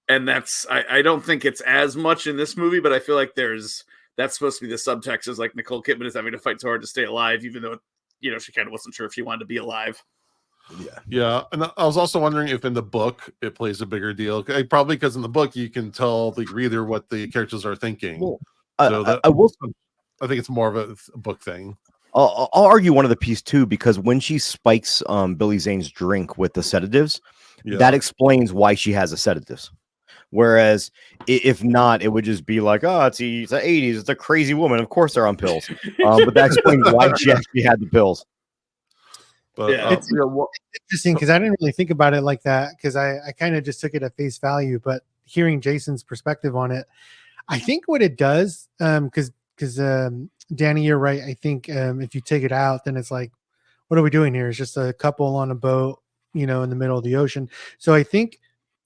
And that's, I don't think it's as much in this movie, but I feel like that's supposed to be the subtext, is like Nicole Kidman is having to fight so hard to stay alive, even though, she kind of wasn't sure if she wanted to be alive. Yeah. And I was also wondering if in the book it plays a bigger deal. Probably because in the book you can tell the reader what the characters are thinking. Well, I think it's more of a book thing. I'll argue one of the piece too, because when she spikes Billy Zane's drink with the sedatives, that explains why she has the sedatives. Whereas if not, it would just be like, oh, it's the 80s, it's a crazy woman. Of course they're on pills. But that explains why she actually had the pills. But it's interesting because I didn't really think about it like that, because I kind of just took it at face value. But hearing Jason's perspective on it, I think what it does, because Danny, you're right. I think if you take it out, then it's like, what are we doing here? It's just a couple on a boat, in the middle of the ocean. So I think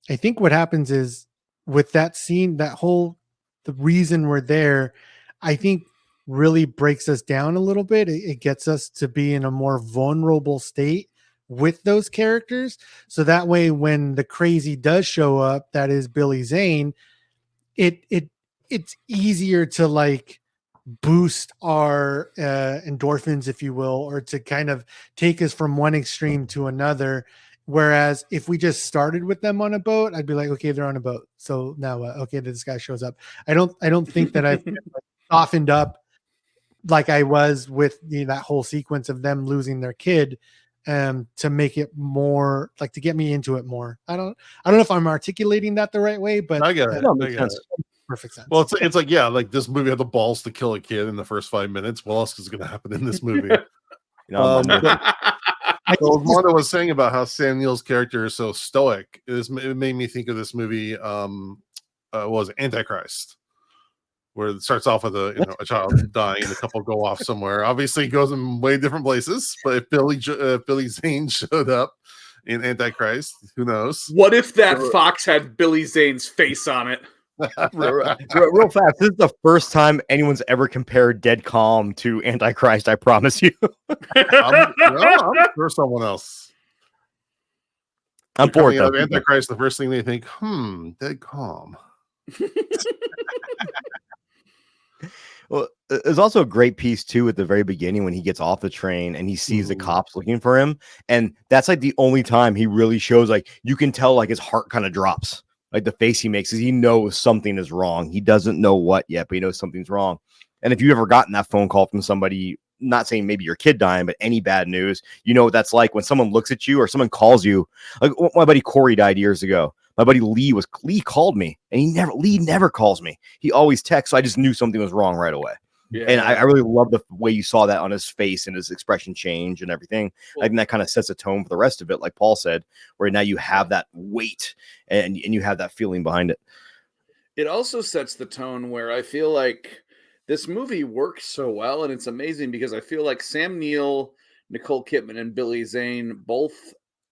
what happens is, with that scene, the reason we're there, I think really breaks us down a little bit. It gets us to be in a more vulnerable state with those characters. So that way, when the crazy does show up, that is Billy Zane, it's easier to like boost our endorphins, if you will, or to kind of take us from one extreme to another. Whereas if we just started with them on a boat, I'd be like, okay, they're on a boat, so now what? Okay, this guy shows up. I don't think that I've softened up like I was with that whole sequence of them losing their kid, to make it more like, to get me into it more. I don't know if I'm articulating that the right way, but I get it. Makes sense. Perfect sense. Well, it's like, like this movie had the balls to kill a kid in the first 5 minutes. What else is going to happen in this movie? So Wanda was saying about how Sam Neill's character is so stoic. It made me think of this movie. Was Antichrist, where it starts off with a child dying and a couple go off somewhere. Obviously, it goes in way different places. But if Billy Zane showed up in Antichrist, who knows? What if that fox had Billy Zane's face on it? Real fast, this is the first time anyone's ever compared Dead Calm to Antichrist, I promise you. I'm sure someone else. I'm for it, though. Antichrist, the first thing they think, Dead Calm. Well, there's also a great piece too at the very beginning when he gets off the train and he sees the cops looking for him, and that's like the only time he really shows, like, you can tell like his heart kind of drops. Like the face he makes is he knows something is wrong. He doesn't know what yet, but he knows something's wrong. And if you've ever gotten that phone call from somebody, not saying maybe your kid dying, but any bad news, you know what that's like when someone looks at you or someone calls you. Like my buddy Corey died years ago. My buddy Lee called me, and Lee never calls me. He always texts. So I just knew something was wrong right away. Yeah. And I really love the way you saw that on his face and his expression change and everything. Well, I think that kind of sets a tone for the rest of it, like Paul said, where now you have that weight and you have that feeling behind it. it also sets the tone where I feel like this movie works so well, and it's amazing because I feel like Sam Neill, Nicole Kidman, and Billy Zane both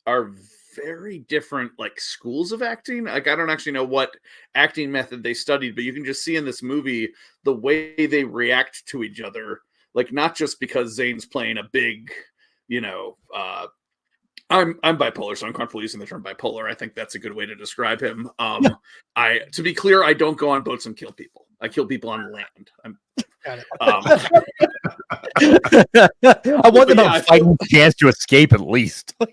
are very different like schools of acting. Like I don't actually know what acting method they studied, but you can just see in this movie the way they react to each other. Like not just because Zane's playing a big, I'm bipolar, so I'm comfortable using the term bipolar. I think that's a good way to describe him. To be clear, I don't go on boats and kill people. I kill people on land. Got it. I want them yeah, a fighting chance to escape at least. But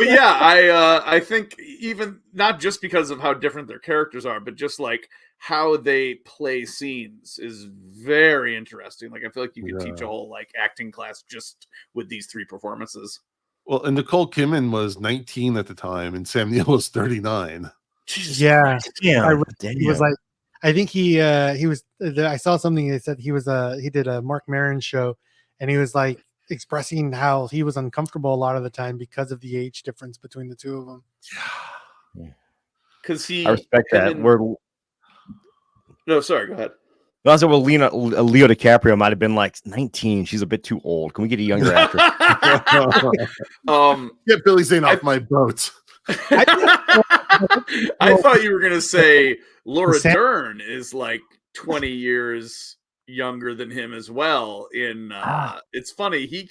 yeah, I think even not just because of how different their characters are, but just like how they play scenes is very interesting. Like I feel like you could teach a whole like acting class just with these three performances. Well, and Nicole Kidman was 19 at the time, and Sam Neill was 39. Jesus Yeah. Christ. He was like, I think he was. I saw something that said he did a Mark Maron show, and he was like expressing how he was uncomfortable a lot of the time because of the age difference between the two of them. Because I respect that. No, sorry, go ahead. Also, Leo DiCaprio might have been like 19. She's a bit too old. Can we get a younger actor? Get Billy Zane off my boat. I thought you were gonna say Laura Dern is like 20 years younger than him as well. It's funny,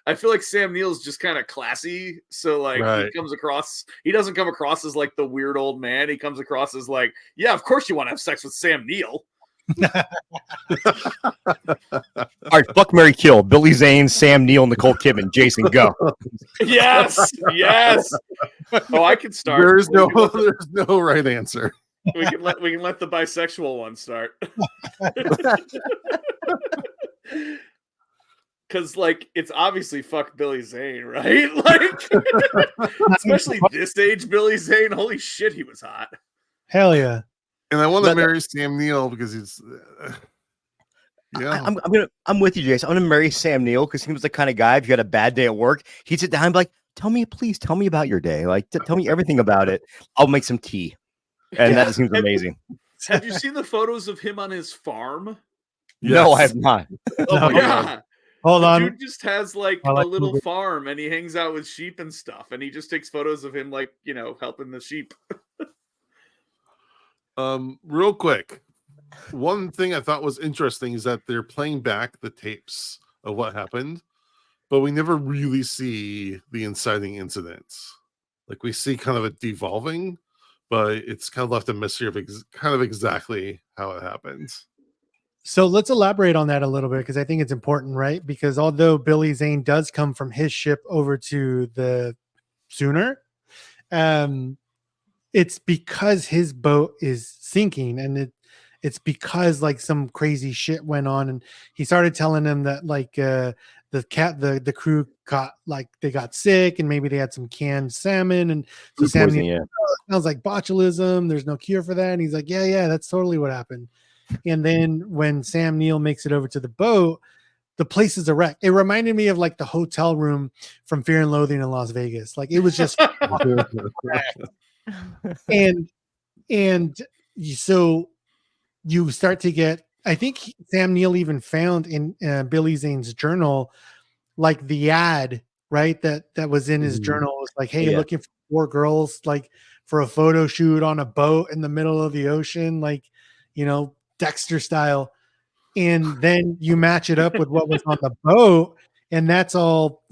I feel like Sam Neill's just kind of classy, so like he doesn't come across as like the weird old man. He comes across as like, yeah, of course you want to have sex with Sam Neill. All right, fuck, marry, kill. Billy Zane, Sam Neill, Nicole Kidman. Jason, go. Yes. Oh, I can start. There's no right answer. We can let the bisexual one start. Because like it's obviously fuck Billy Zane, right? Like especially this age Billy Zane. Holy shit, he was hot. Hell yeah. And I want to marry Sam Neill because he's I'm with you, Jason. I'm gonna marry Sam Neill because he was the kind of guy, if you had a bad day at work, he'd sit down and be like, tell me about your day. Like tell me everything about it. I'll make some tea. And that seems amazing. Have you seen the photos of him on his farm? Yes. No, I have not. Oh my God. Hold on. Dude just has like a little farm and he hangs out with sheep and stuff. And he just takes photos of him like, helping the sheep. Real quick. One thing I thought was interesting is that they're playing back the tapes of what happened, but we never really see the inciting incidents. Like we see kind of it devolving, but it's kind of left a mystery of kind of exactly how it happens. So let's elaborate on that a little bit because I think it's important, right? Because although Billy Zane does come from his ship over to the Sooner, it's because his boat is sinking, and it's because like some crazy shit went on, and he started telling them that like the crew got sick, and maybe they had some canned salmon, and so Sam sounds like botulism. There's no cure for that, and he's like, yeah, that's totally what happened. And then when Sam Neill makes it over to the boat, the place is a wreck. It reminded me of like the hotel room from Fear and Loathing in Las Vegas. Like it was just so you start to get, I think Sam Neill even found in Billy Zane's journal, like the ad, right? That was in his journal. It was like, hey, looking for 4 girls, like for a photo shoot on a boat in the middle of the ocean, like, Dexter style. And then you match it up with what was on the boat, and that's all,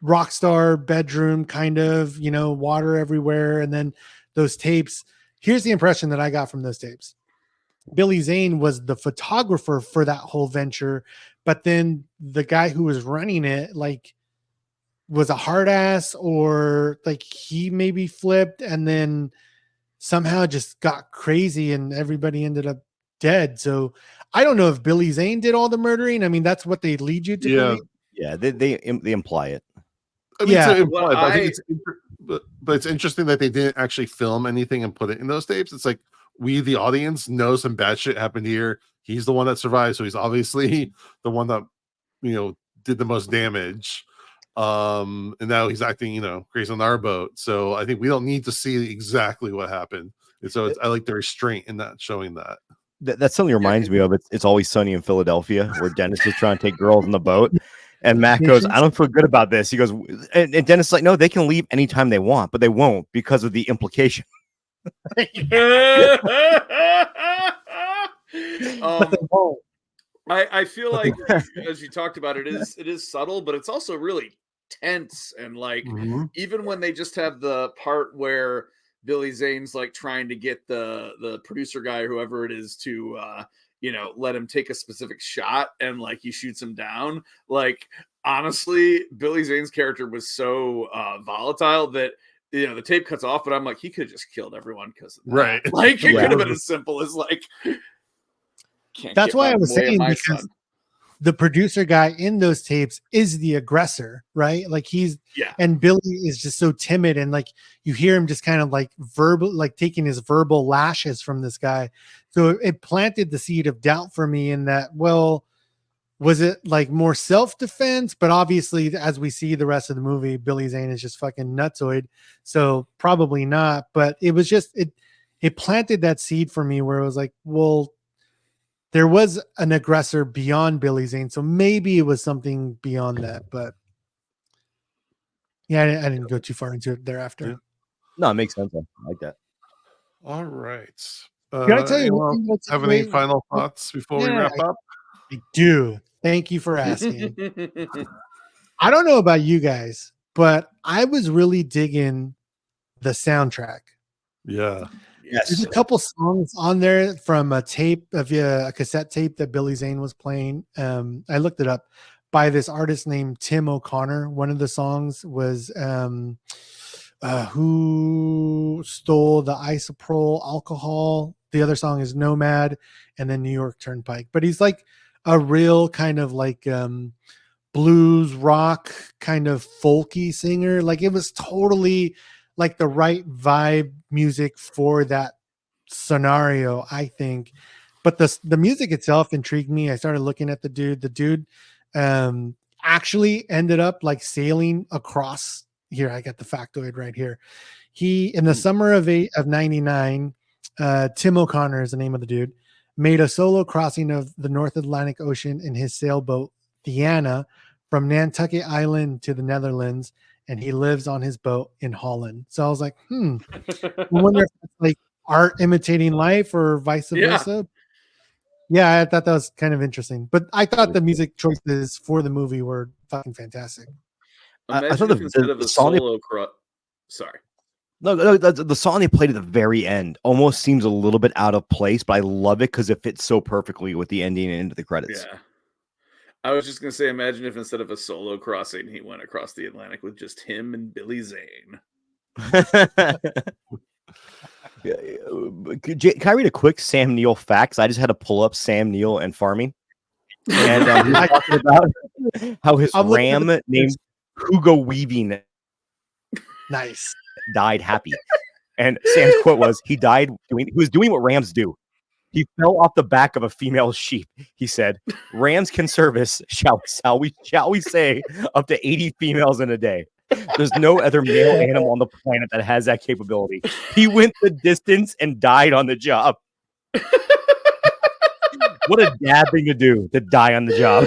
rock star bedroom kind of, water everywhere. And then those tapes, here's the impression that I got from those tapes. Billy Zane was the photographer for that whole venture, but then the guy who was running it, like, was a hard ass, or like he maybe flipped and then somehow just got crazy and everybody ended up dead. So I don't know if Billy Zane did all the murdering. I mean, that's what they lead you to believe. Yeah, they imply it. I mean, but it's interesting that they didn't actually film anything and put it in those tapes. It's like, we, the audience, know some bad shit happened here. He's the one that survived, so he's obviously the one that did the most damage. And now he's acting, crazy on our boat. So I think we don't need to see exactly what happened. And so I like the restraint in that, showing that. That suddenly reminds me of It's Always Sunny in Philadelphia, where Dennis is trying to take girls on the boat. And Matt goes, I don't feel good about this. He goes, and Dennis is like, no, they can leave anytime they want, but they won't because of the implication. I feel like, as you talked about, it is subtle, but it's also really tense. And like, even when they just have the part where Billy Zane's like trying to get the producer guy or whoever it is to let him take a specific shot, and like he shoots him down. Like, honestly, Billy Zane's character was so volatile that the tape cuts off, but I'm like, he could have just killed everyone because right. Like, it could have been as simple as like, that's why I was saying, because the producer guy in those tapes is the aggressor, right? Like and Billy is just so timid, and like you hear him just kind of like taking his verbal lashes from this guy. So it planted the seed of doubt for me in that, well, was it like more self-defense? But obviously, as we see the rest of the movie, Billy Zane is just fucking nutsoid. So probably not, but it was just, it planted that seed for me where it was like, well, there was an aggressor beyond Billy Zane. So maybe it was something beyond that, but yeah, I didn't go too far into it thereafter. Yeah. No, it makes sense. I like that. All right. Can I tell you have any final thoughts before we wrap up? I do. Thank you for asking. I don't know about you guys, but I was really digging the soundtrack. Yeah. Yes. There's a couple songs on there from a cassette tape that Billy Zane was playing. I looked it up by this artist named Tim O'Connor. One of the songs was Who Stole the Isopropyl Alcohol. The other song is Nomad, and then New York Turnpike. But he's like a real kind of like blues rock kind of folky singer. Like, it was totally like the right vibe music for that scenario, I think. But the music itself intrigued me. I started looking at the dude. The dude actually ended up like sailing across here. I got the factoid right here. He, in the summer of 99, Tim O'Connor is the name of the dude, made a solo crossing of the North Atlantic Ocean in his sailboat, Diana, from Nantucket Island to the Netherlands, and he lives on his boat in Holland. So I was like, I wonder if it's like art imitating life or vice versa. Yeah, I thought that was kind of interesting. But I thought the music choices for the movie were fucking fantastic. I thought instead of a solo sorry. No, the song they played at the very end almost seems a little bit out of place, but I love it because it fits so perfectly with the ending and into the credits. Yeah. I was just going to say, imagine if instead of a solo crossing, he went across the Atlantic with just him and Billy Zane. Can I read a quick Sam Neill facts? I just had to pull up Sam Neill and farming. And he was talking about how his ram named Hugo Weaving died happy. And Sam's quote was, he was doing what rams do. He fell off the back of a female sheep. He said, rams can service, shall we say, up to 80 females in a day. There's no other male animal on the planet that has that capability. He went the distance and died on the job. What a dad thing to do, to die on the job.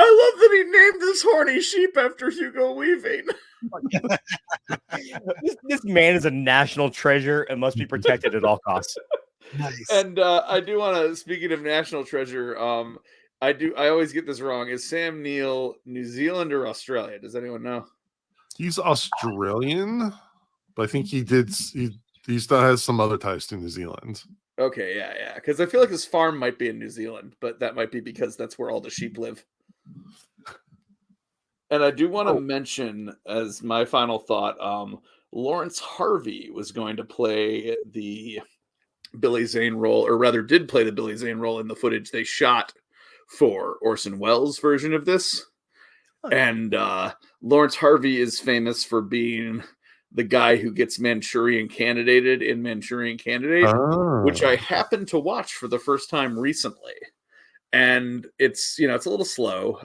I love that he named this horny sheep after Hugo Weaving. This man is a national treasure and must be protected at all costs. Nice. And I do want to, speaking of national treasure, I always get this wrong. Is Sam Neill New Zealand or Australia? Does anyone know? He's Australian, but I think he still has some other ties to New Zealand. Okay, yeah. Because I feel like his farm might be in New Zealand, but that might be because that's where all the sheep live. And I do want to mention, as my final thought, Lawrence Harvey was going to play the Billy Zane role, or rather did play the Billy Zane role in the footage they shot for Orson Welles' version of this. And Lawrence Harvey is famous for being the guy who gets Manchurian Candidated in Manchurian Candidate, which I happened to watch for the first time recently. And it's, it's a little slow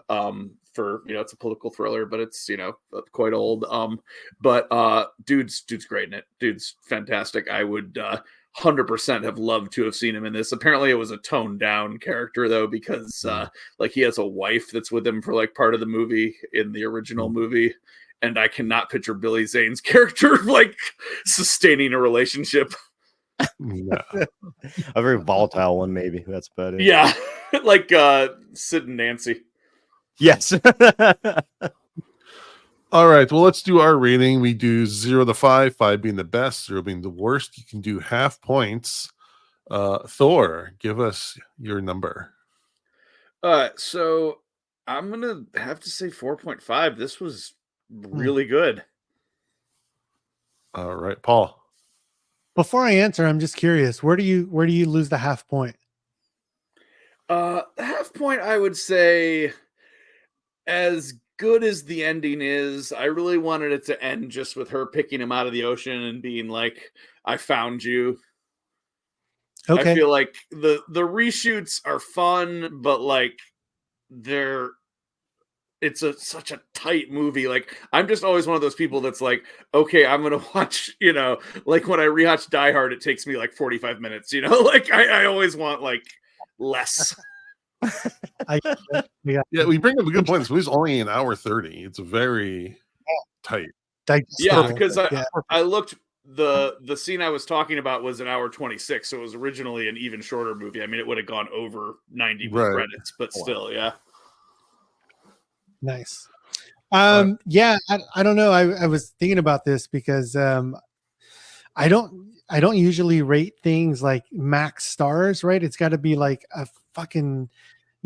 for, it's a political thriller, but it's, quite old. But dude's great in it. Dude's fantastic. I would 100% have loved to have seen him in this. Apparently it was a toned down character though, because like he has a wife that's with him for like part of the movie in the original movie. And I cannot picture Billy Zane's character like sustaining a relationship. Yeah. A very volatile one, maybe. That's about it. Yeah. Like Sid and Nancy. Yes. All right. Well, let's do our rating. We do 0 to 5, 5 being the best, 0 being the worst. You can do half points. Thor, give us your number. So I'm gonna have to say 4.5. This was really good. All right, Paul. Before I answer, I'm just curious. Where do you lose the half point? The half point, I would say, as good as the ending is, I really wanted it to end just with her picking him out of the ocean and being like, "I found you." Okay. I feel like the reshoots are fun, but like it's such a tight movie. Like I'm just always one of those people that's like, okay, I'm gonna watch, like when I rewatch Die Hard, it takes me like 45 minutes, like I always want like less. Yeah, we bring up a good point. This movie's only an hour 30. It's very tight. Yeah, because I looked, the scene I was talking about was an hour 26, so it was originally an even shorter movie. I mean, it would have gone over 90 with credits, but still, yeah. Nice. Yeah, I don't know. I was thinking about this because I don't usually rate things like max stars, right? It's got to be like a fucking,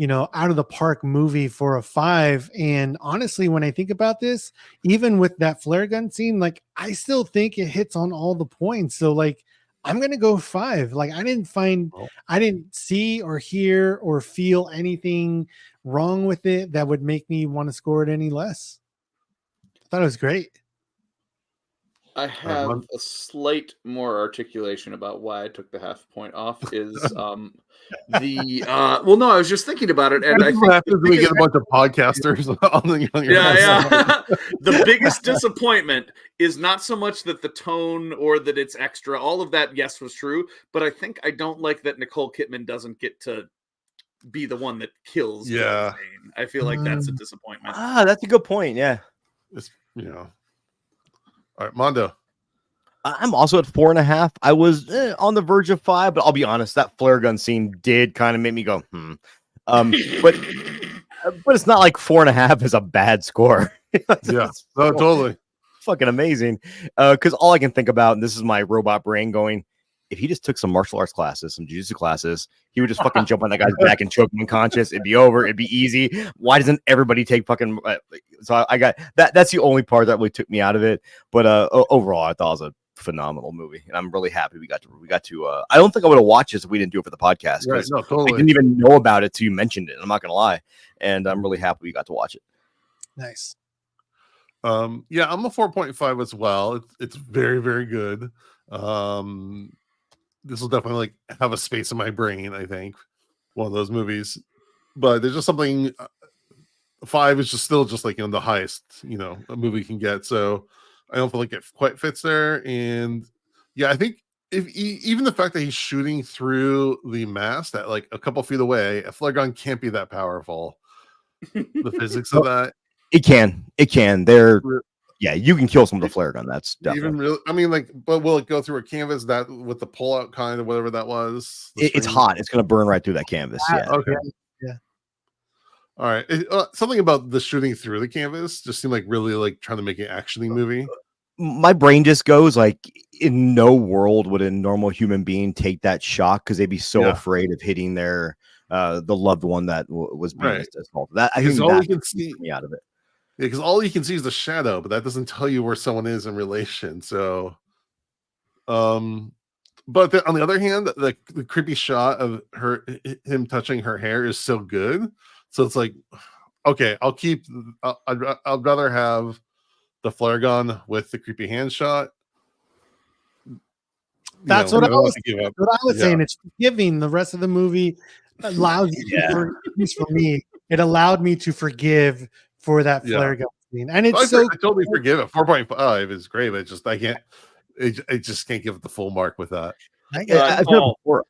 out of the park movie for a 5. And honestly, when I think about this, even with that flare gun scene, like I still think it hits on all the points. So like I'm gonna go 5. Like I didn't see or hear or feel anything wrong with it that would make me want to score it any less. I thought it was great. I have a slight more articulation about why I took the half point off is well, no, I was just thinking about it, and I think we get a bunch of podcasters on the younger. Yeah. The biggest disappointment is not so much that the tone or that it's extra. All of that, yes, was true, but I think I don't like that Nicole Kidman doesn't get to be the one that kills. Yeah, I feel like that's a disappointment. That's a good point. Yeah, it's All right, Mondo. I'm also at 4.5. I was on the verge of 5, but I'll be honest, that flare gun scene did kind of make me go, but it's not like 4.5 is a bad score. Yeah, no, totally. Fucking amazing. Because all I can think about, and this is my robot brain going, if he just took some martial arts classes, some jiu-jitsu classes, he would just fucking jump on that guy's back and choke him unconscious. It'd be over. It'd be easy. Why doesn't everybody take fucking? So I got that. That's the only part that really took me out of it. But overall, I thought it was a phenomenal movie, and I'm really happy we got to. I don't think I would have watched this if we didn't do it for the podcast. Right, no, totally. I didn't even know about it till you mentioned it. I'm not gonna lie, and I'm really happy we got to watch it. Nice. Yeah, I'm a 4.5 as well. It's very, very good. This will definitely like have a space in my brain. I think one of those movies, but there's just something. 5 is just still just like the highest a movie can get. So I don't feel like it quite fits there. And yeah, I think even the fact that he's shooting through the mast at like a couple feet away, a flare gun can't be that powerful. The physics of that. It can. Yeah, you can kill someone with a flare gun. That's definitely. Even really, I mean, like, but will it go through a canvas that with the pull-out kind of whatever that was? It's hot. It's going to burn right through that canvas. Yeah. Okay. Yeah. All right. Something about the shooting through the canvas just seemed like really like trying to make an actiony movie. My brain just goes like, in no world would a normal human being take that shock because they'd be so afraid of hitting their the loved one that was being assaulted. That I think all you can see me out of it. Yeah, because all you can see is the shadow, but that doesn't tell you where someone is in relation. So, but on the other hand, the creepy shot of him touching her hair is so good. So it's like, okay, I'd rather have the flare gun with the creepy hand shot. That's we what I don't was have to give up. What I was Yeah. saying, it's forgiving. The rest of the movie allows you, at least for me, it allowed me to forgive for that flare gun scene. And it's I totally forgive it. 4.5 is great, but it's just I can't. I just can't give it the full mark with that. I've said it before.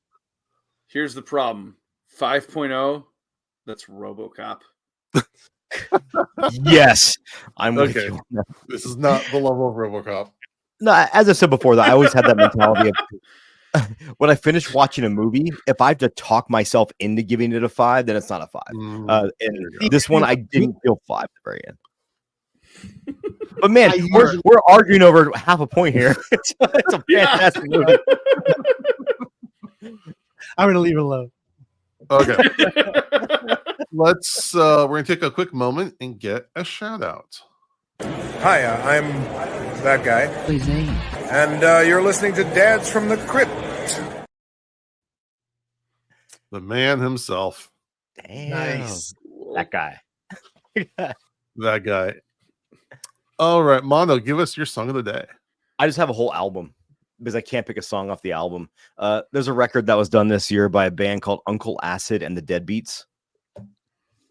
Here's the problem. 5.0, that's RoboCop. Yes, I'm with Okay. you. This is not the level of RoboCop. No, as I said before, though, I always had that mentality of when I finish watching a movie, if I have to talk myself into giving it a 5, then it's not a 5. And this one, I didn't feel 5 at the very end. But man, we're arguing over half a point here. It's a fantastic movie. I'm gonna leave it alone. Okay. Let's we're gonna take a quick moment and get a shout out. Hi, I'm that guy. And you're listening to Dads from the Crypt. The man himself. Damn. Nice. That guy. That guy. All right, Mondo, give us your song of the day. I just have a whole album because I can't pick a song off the album. There's a record that was done this year by a band called Uncle Acid and the Deadbeats.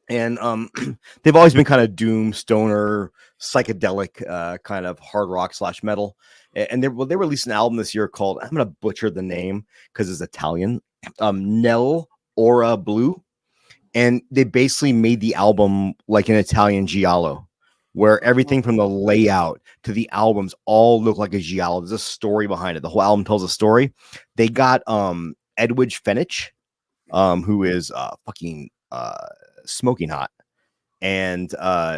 And they've always been kind of doom, stoner, psychedelic, kind of hard rock / metal. And they released an album this year called, I'm going to butcher the name because it's Italian, Nel Ora Blue. And they basically made the album like an Italian giallo, where everything from the layout to the albums all look like a giallo. There's a story behind it. The whole album tells a story. They got Edwidge Fenech, who is fucking smoking hot, and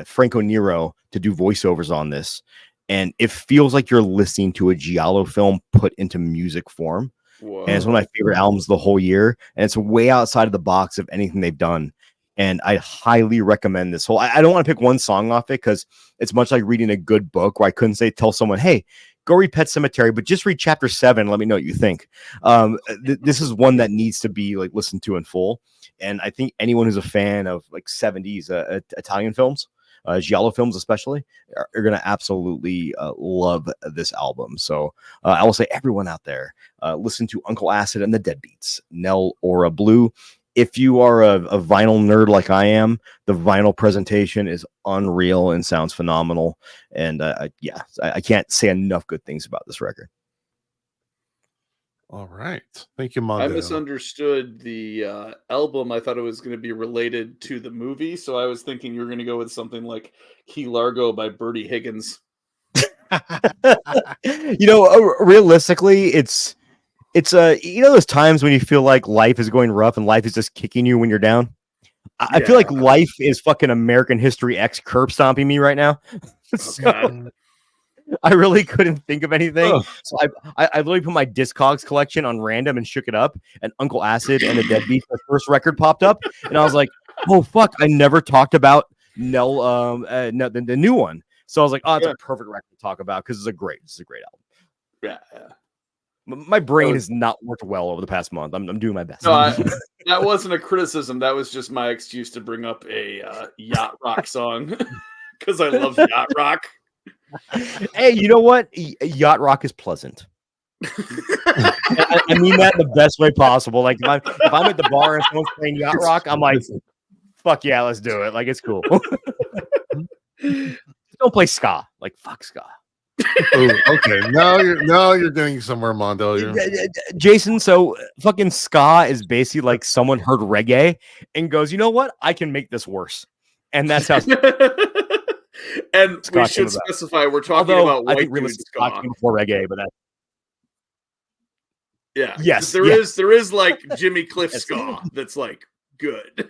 Franco Nero to do voiceovers on this. And it feels like you're listening to a giallo film put into music form. Whoa. And it's one of my favorite albums the whole year. And it's way outside of the box of anything they've done. And I highly recommend this whole. I don't want to pick one song off it because it's much like reading a good book where I couldn't tell someone, hey, go read Pet Sematary, but just read chapter 7. Let me know what you think. This is one that needs to be like listened to in full. And I think anyone who's a fan of like 70s Italian films, giallo films especially, are going to absolutely love this album. So I will say everyone out there, listen to Uncle Acid and the Deadbeats, Nel Ora Blue. If you are a vinyl nerd like I am, the vinyl presentation is unreal and sounds phenomenal. And I can't say enough good things about this record. All right. Thank you, Mondo. I misunderstood the album. I thought it was going to be related to the movie. So I was thinking you were going to go with something like Key Largo by Bertie Higgins. Realistically, it's those times when you feel like life is going rough and life is just kicking you when you're down. I feel like life is fucking American History X curb stomping me right now. I really couldn't think of anything. Oh. So I literally put my Discogs collection on random and shook it up, and Uncle Acid and the Deadbeats, the first record popped up, and I was like, oh fuck, I never talked about the new one. So I was like, oh, it's a perfect record to talk about because it's a great album. Yeah. My brain has not worked well over the past month. I'm doing my best. No, that wasn't a criticism. That was just my excuse to bring up a yacht rock song because I love yacht rock. Hey, you know what? Yacht rock is pleasant. I mean that in the best way possible. Like if I'm at the bar and someone's playing yacht rock, I'm like, fuck yeah, let's do it. Like it's cool. Don't play ska. Like fuck ska. Ooh, okay, now you're getting somewhere, Mondo. Jason, so fucking ska is basically like someone heard reggae and goes, you know what? I can make this worse. And that's how. And we should specify we're talking about white dude ska before reggae, but that. Yeah. Yes. There is like Jimmy Cliff ska that's like good.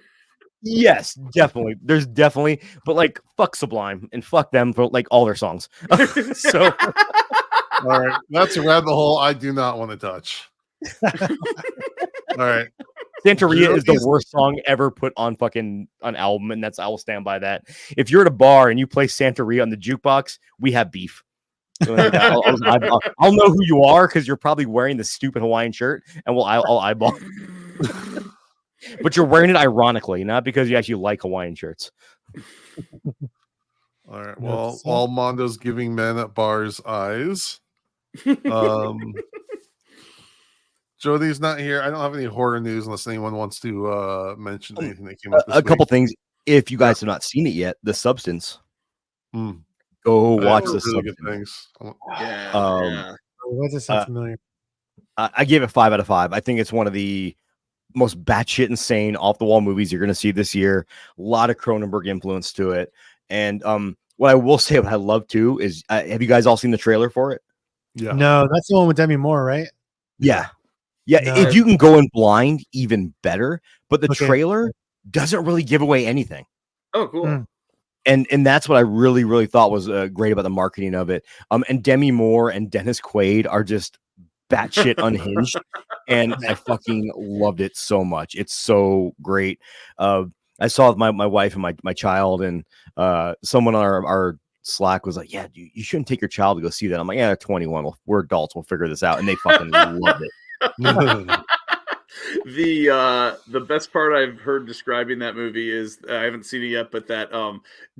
Yes, definitely. There's definitely, but like fuck Sublime and fuck them for like all their songs. So all right, that's a rabbit hole I do not want to touch. All right. Santeria is the worst song ever put on fucking an album, and I will stand by that. If you're at a bar and you play Santeria on the jukebox, we have beef. So I'll know who you are because you're probably wearing the stupid Hawaiian shirt, and I'll eyeball. But you're wearing it ironically, not because you actually like Hawaiian shirts. All All right. No, Well, it's- while Mondo's giving men at bars eyes, Jody's not here. I don't have any horror news unless anyone wants to mention anything that came up this A couple week. things. If you guys have not seen it yet, The Substance. Hmm. Go I watch heard The really good Substance. things. Yeah, Um, Why does it sound familiar? I gave it 5 out of 5. I think it's one of the most batshit insane off the wall movies you're going to see this year. A lot of Cronenberg influence to it. And what I will say, what I love too, is have you guys all seen the trailer for it? Yeah. No, that's the one with Demi Moore, right? Yeah. Yeah. No. If you can go in blind, even better. But the Okay. trailer doesn't really give away anything. Oh, cool. Mm. And that's what I really, really thought was great about the marketing of it. And Demi Moore and Dennis Quaid are just batshit unhinged. And I fucking loved it so much. It's so great. I saw my wife and my child, and someone on our Slack was like, "Yeah, you shouldn't take your child to go see that." I'm like, "Yeah, they're 21. We're adults. We'll figure this out." And they fucking loved it. The best part I've heard describing that movie is I haven't seen it yet, but that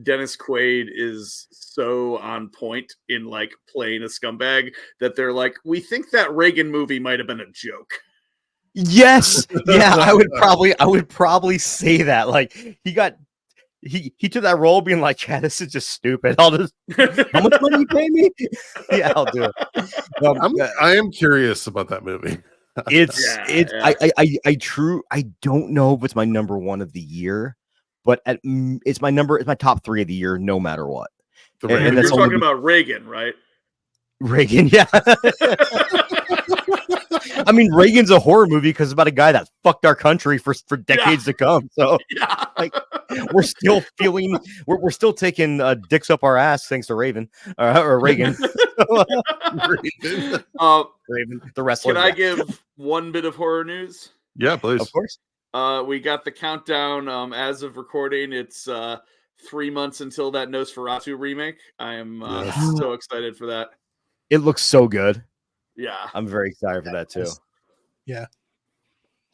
Dennis Quaid is so on point in like playing a scumbag that they're like, we think that Reagan movie might have been a joke. Yes, yeah, I would probably say that. Like he took that role being like, yeah, this is just stupid. I'll just how much money you pay me? Yeah, I'll do it. I am curious about that movie. I don't know if it's my number one of the year, but it's my top 3 of the year, no matter what. And You're that's talking about Reagan, right? Reagan, yeah. I mean, Reagan's a horror movie because it's about a guy that fucked our country for decades to come. So, like, we're still feeling, we're still taking dicks up our ass thanks to Raven or Reagan. Raven, the wrestler. Can I give one bit of horror news? Yeah, please. Of course. We got the countdown as of recording. It's 3 months until that Nosferatu remake. I am so excited for that. It looks so good. Yeah, I'm very excited for that too. Yeah.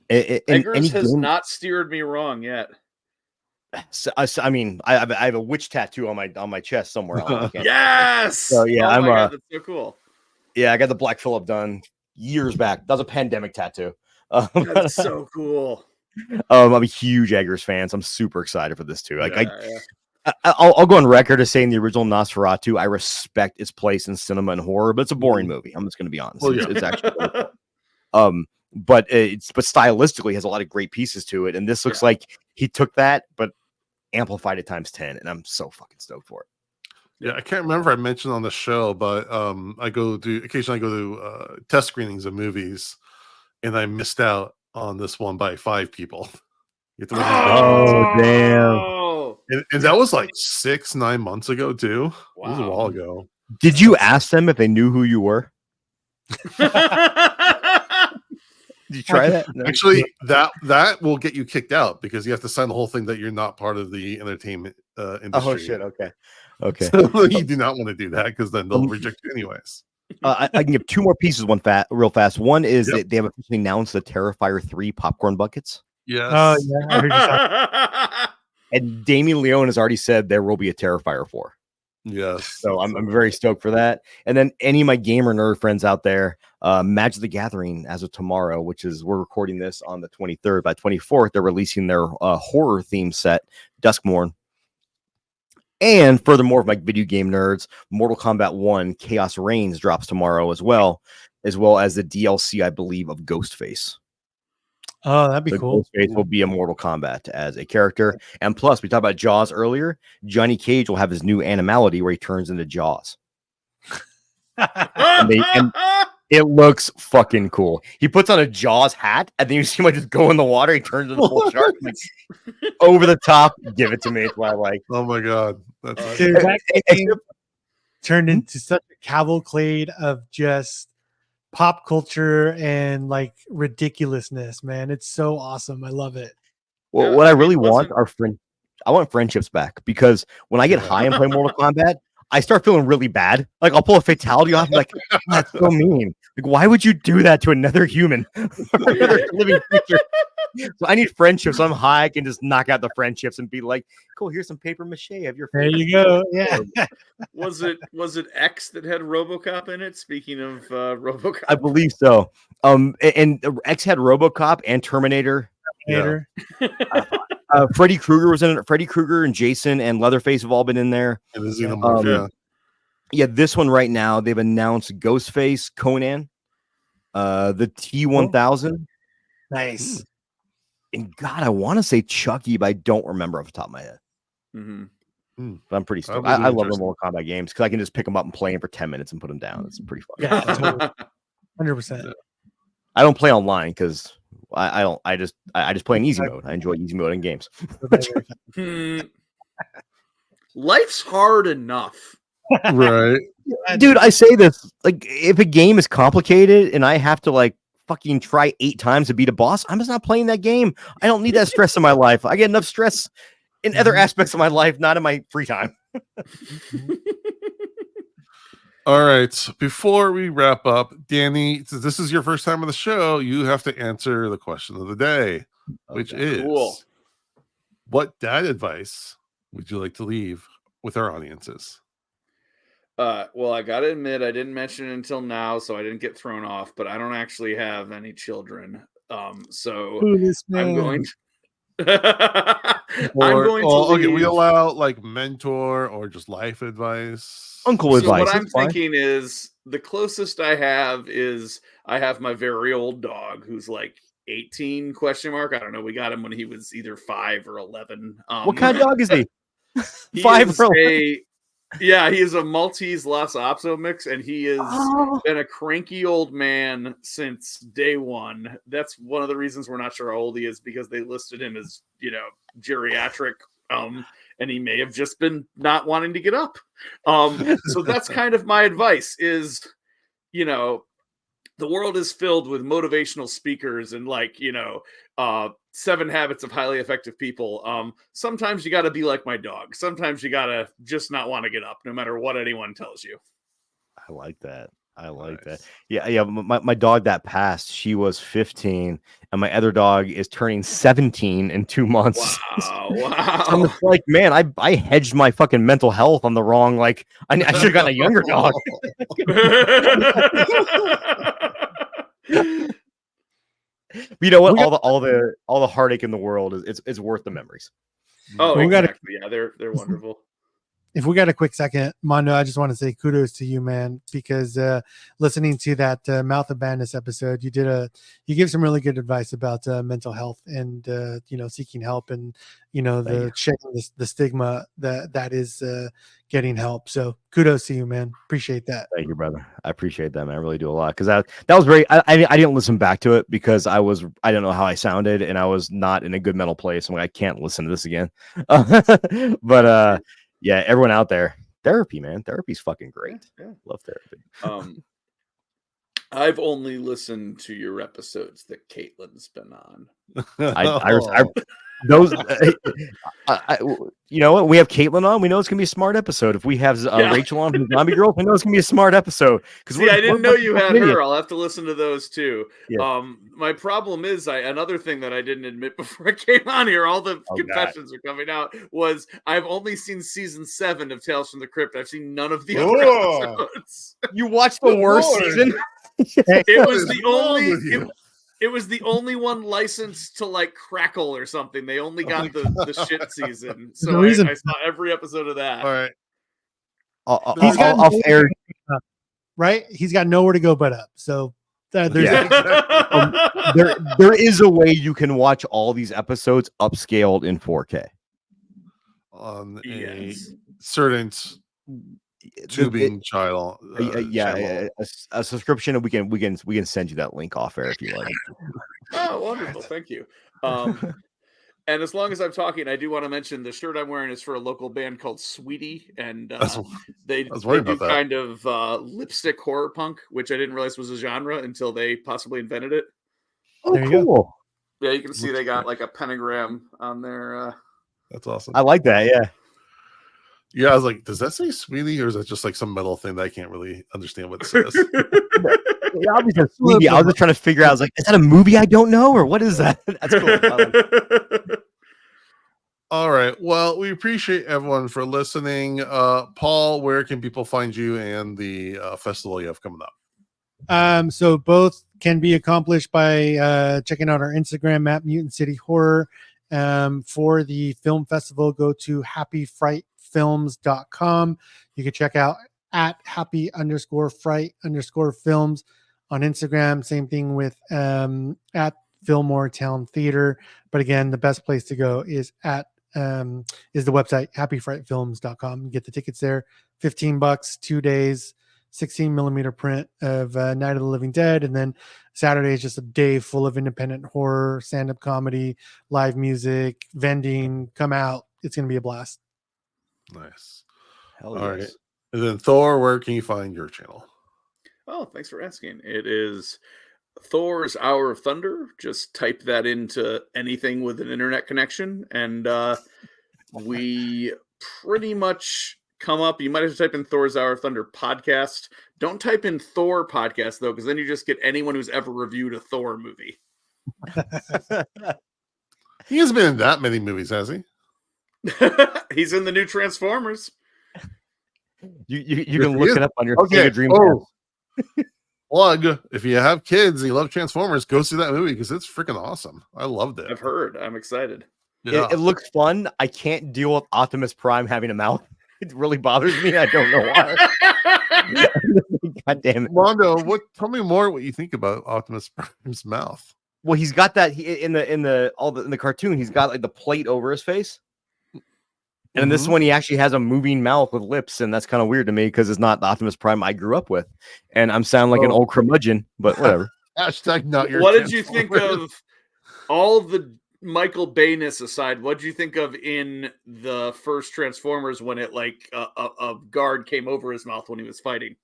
Eggers has not steered me wrong yet. So, I mean, I have a witch tattoo on my chest somewhere. Yes. So yeah, oh my God, that's so cool. Yeah, I got the Black Phillip done years back. That was a pandemic tattoo. That's so cool. I'm a huge Eggers fan, so I'm super excited for this too. Like I'll go on record as saying the original Nosferatu, I respect its place in cinema and horror, but it's a boring movie. I'm just going to be honest. Well, it's actually but stylistically has a lot of great pieces to it, and this looks like he took that but amplified it times 10, and I'm so fucking stoked for it. Yeah, I can't remember if I mentioned on the show, but I occasionally go to test screenings of movies, and I missed out on this one by 5 people. You have to wait damn. and that was like 6-9 months ago too. Wow. It was a while ago. Did you ask them if they knew who you were? Did you try that? No. Actually, that will get you kicked out because you have to sign the whole thing that you're not part of the entertainment industry. Oh shit! Okay. So you do not want to do that because then they'll reject you anyways. I can give 2 more pieces. Real fast. One is that they have officially announced the Terrifier 3 popcorn buckets. Yes. Oh yeah, I heard you talk. And Damien Leone has already said there will be a Terrifier 4. Yes. So I'm very stoked for that. And then any of my gamer nerd friends out there, Magic the Gathering as of tomorrow, which is we're recording this on the 23rd. By 24th, they're releasing their horror theme set, Duskmorn. And furthermore, my video game nerds, Mortal Kombat 1 Chaos Reigns drops tomorrow as well as the DLC, I believe, of Ghostface. Oh, that'd be cool. Ghostface will be a Mortal Kombat as a character. And plus, we talked about Jaws earlier. Johnny Cage will have his new animality where he turns into Jaws. and it looks fucking cool. He puts on a Jaws hat, and then you see him just go in the water. He turns into a full shark. Like, over the top. Give it to me. It's what I like. Oh my God. That's Dude, that game turned into such a cavalcade of just pop culture and like ridiculousness, man. It's so awesome. I love it. Well, what I really want are I want friendships back, because when I get high and play Mortal Kombat, I start feeling really bad. Like I'll pull a fatality off, like that's so mean. Like, why would you do that to another human, another living creature? So I need friendships. So I'm high. I can just knock out the friendships and be like, cool, here's some paper mache of your There favorite. you go. Yeah. Was it X that had RoboCop in it? Speaking of RoboCop, I believe so. And X had RoboCop and Terminator. Later. Freddy Krueger was in it. Freddy Krueger and Jason and Leatherface have all been in there. And the Xenomorph, Yeah, this one right now, they've announced Ghostface, Conan, the T-1000. Nice. And God, I want to say Chucky, but I don't remember off the top of my head. Mm-hmm. But I'm pretty stoked. That would be I love the interesting. Mortal Kombat games because I can just pick them up and play them for 10 minutes and put them down. It's pretty fun. Yeah, totally. 100%. I don't play online because I just play in easy mode. I enjoy easy mode in games. Life's hard enough. Right. Dude, I say this, like, if a game is complicated and I have to like fucking try 8 times to beat a boss, I'm just not playing that game. I don't need that stress in my life. I get enough stress in other aspects of my life, not in my free time. All right. Before we wrap up, Danny, since this is your first time on the show, you have to answer the question of the day, which is Cool. what dad advice would you like to leave with our audiences? Well, I gotta admit, I didn't mention it until now, so I didn't get thrown off. But I don't actually have any children, so I'm going. I'm going to okay, we leave. allow like mentor or just life advice. Uncle So advice. what I'm it's fine. thinking is the closest I have is I have my very old dog who's like 18 question mark. I don't know. We got him when he was either 5 or 11. What kind of dog is he? He 5 is or 11? Yeah, he is a Maltese Lhasa Apso mix, and he has been a cranky old man since day one. That's one of the reasons we're not sure how old he is, because they listed him as, geriatric, and he may have just been not wanting to get up. So that's kind of my advice is, the world is filled with motivational speakers and 7 Habits of Highly Effective People. Sometimes you got to be like my dog. Sometimes you got to just not want to get up no matter what anyone tells you. I like that. Nice. That. Yeah. My dog that passed, she was 15, and my other dog is turning 17 in 2 months. Wow. I'm just like, man, I hedged my fucking mental health on the wrong. Like, I should have gotten a younger dog. You know what? All the heartache in the world is worth the memories. Oh, We gotta- exactly. Yeah, they're wonderful. If we got a quick second, Mondo, I just want to say kudos to you, man, because listening to that Mouth of Madness episode, you give some really good advice about mental health and seeking help and the shedding the stigma that is getting help. So kudos to you, man. Appreciate that. Thank you, brother. I appreciate that, man. I really do a lot, because that was very. I didn't listen back to it because I don't know how I sounded and I was not in a good mental place. I'm like, I can't listen to this again. But yeah, everyone out there, therapy, man. Therapy's fucking great. Yeah. Love therapy. I've only listened to your episodes that Caitlin's been on. Those, you know what? We have Caitlin on. We know it's gonna be a smart episode. If we have Rachel on from Zombie Girl, we know it's gonna be a smart episode. See, I didn't know you had her. I'll have to listen to those too. Yeah. My problem is another thing that I didn't admit before I came on here. All the confessions are coming out. Was I've only seen season 7 of Tales from the Crypt. I've seen none of the other episodes. You watched the worst season. It was the only. It was the only one licensed to Crackle or something. They only got the shit season. So I saw every episode of that. All right. He's got off air, right? He's got nowhere to go but up. So there's there is a way you can watch all these episodes upscaled in 4K on Yes. a certain tubing channel. A subscription, and we can send you that link off air if you like. Oh, wonderful! Thank you. And as long as I'm talking, I do want to mention the shirt I'm wearing is for a local band called Sweetie, and they do kind of lipstick horror punk, which I didn't realize was a genre until they possibly invented it. Oh, there you cool! Yeah, you can see they got a pentagram on their. That's awesome. I like that. Yeah. Yeah, I was like, does that say Sweetie, or is that just some metal thing that I can't really understand what it says? Yeah, obviously it's movie. I was just trying to figure out. I was like, is that a movie I don't know, or what is that? That's cool. I like it. All right. Well, we appreciate everyone for listening. Paul, where can people find you and the festival you have coming up? So both can be accomplished by checking out our Instagram at Mutant City Horror. For the film festival, go to happyfrightfilms.com. You can check out at happy_fright_films on Instagram. Same thing with at Fillmore Town Theater. But again, the best place to go is the website happyfrightfilms.com. You get the tickets there, $15, 2 days, 16 millimeter print of Night of the Living Dead. And then Saturday is just a day full of independent horror, stand-up comedy, live music, vending. Come out. It's going to be a blast. Nice. Hell All yes. right. And then Thor, where can you find your channel? Oh, thanks for asking. It is Thor's Hour of Thunder. Just type that into anything with an internet connection, and we pretty much come up. You might have to type in Thor's Hour of Thunder podcast. Don't type in Thor podcast, though, because then you just get anyone who's ever reviewed a Thor movie. He hasn't been in that many movies, has he? He's in the new Transformers. You can look it up on your Okay. Sega Dreamcast. Plug. If you have kids and you love Transformers, go see that movie because it's freaking awesome. I loved it. I've heard. I'm excited. Yeah. It looks fun. I can't deal with Optimus Prime having a mouth. It really bothers me. I don't know why. God damn it. Mondo, tell me more what you think about Optimus Prime's mouth. Well, he's got that in the cartoon. He's got like the plate over his face, and in this one, he actually has a moving mouth with lips, and that's kind of weird to me because it's not the Optimus Prime I grew up with, and I'm sounding like an old curmudgeon, but whatever. Hashtag not your. What did you think of all of the Michael Bayness aside? What did you think of in the first Transformers when it like a guard came over his mouth when he was fighting?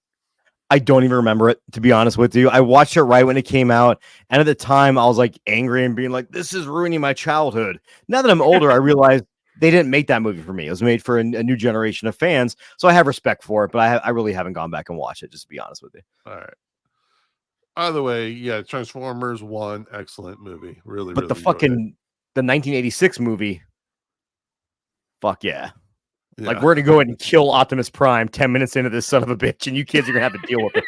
I don't even remember it, to be honest with you. I watched it right when it came out, and at the time, I was like angry and being like, "This is ruining my childhood." Now that I'm older, I realize they didn't make that movie for me. It was made for a new generation of fans, so I have respect for it. But I really haven't gone back and watched it, just to be honest with you. All right. Either way, yeah, Transformers 1, excellent movie. Really, But really the 1986 movie, fuck yeah. Like, we're going to go ahead and kill Optimus Prime 10 minutes into this son of a bitch, and you kids are going to have to deal with it.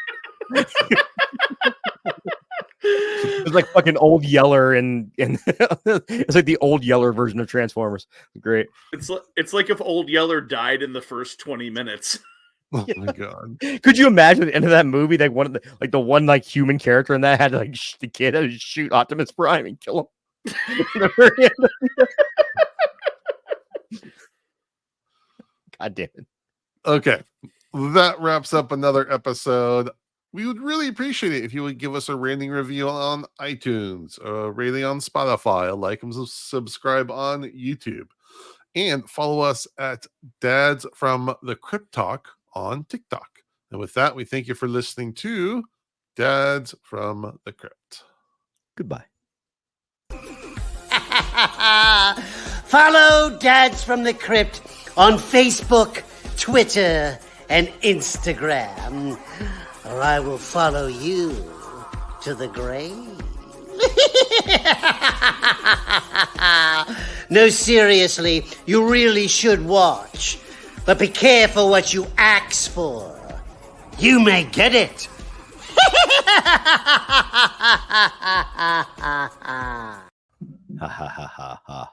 It's like fucking Old Yeller, and it's like the Old Yeller version of Transformers. Great. It's like if Old Yeller died in the first 20 minutes. Oh my god! Could you imagine the end of that movie? Like the one human character in that had to the kid had to shoot Optimus Prime and kill him. God damn it. Okay, that wraps up another episode. We would really appreciate it if you would give us a rating review on iTunes, a rating on Spotify, like and subscribe on YouTube, and follow us at Dads from the Crypt Talk on TikTok. And with that, we thank you for listening to Dads from the Crypt. Goodbye. Follow Dads from the Crypt on Facebook, Twitter, and Instagram, or I will follow you to the grave. No, seriously, you really should watch. But be careful what you ask for. You may get it. Ha ha ha ha ha ha.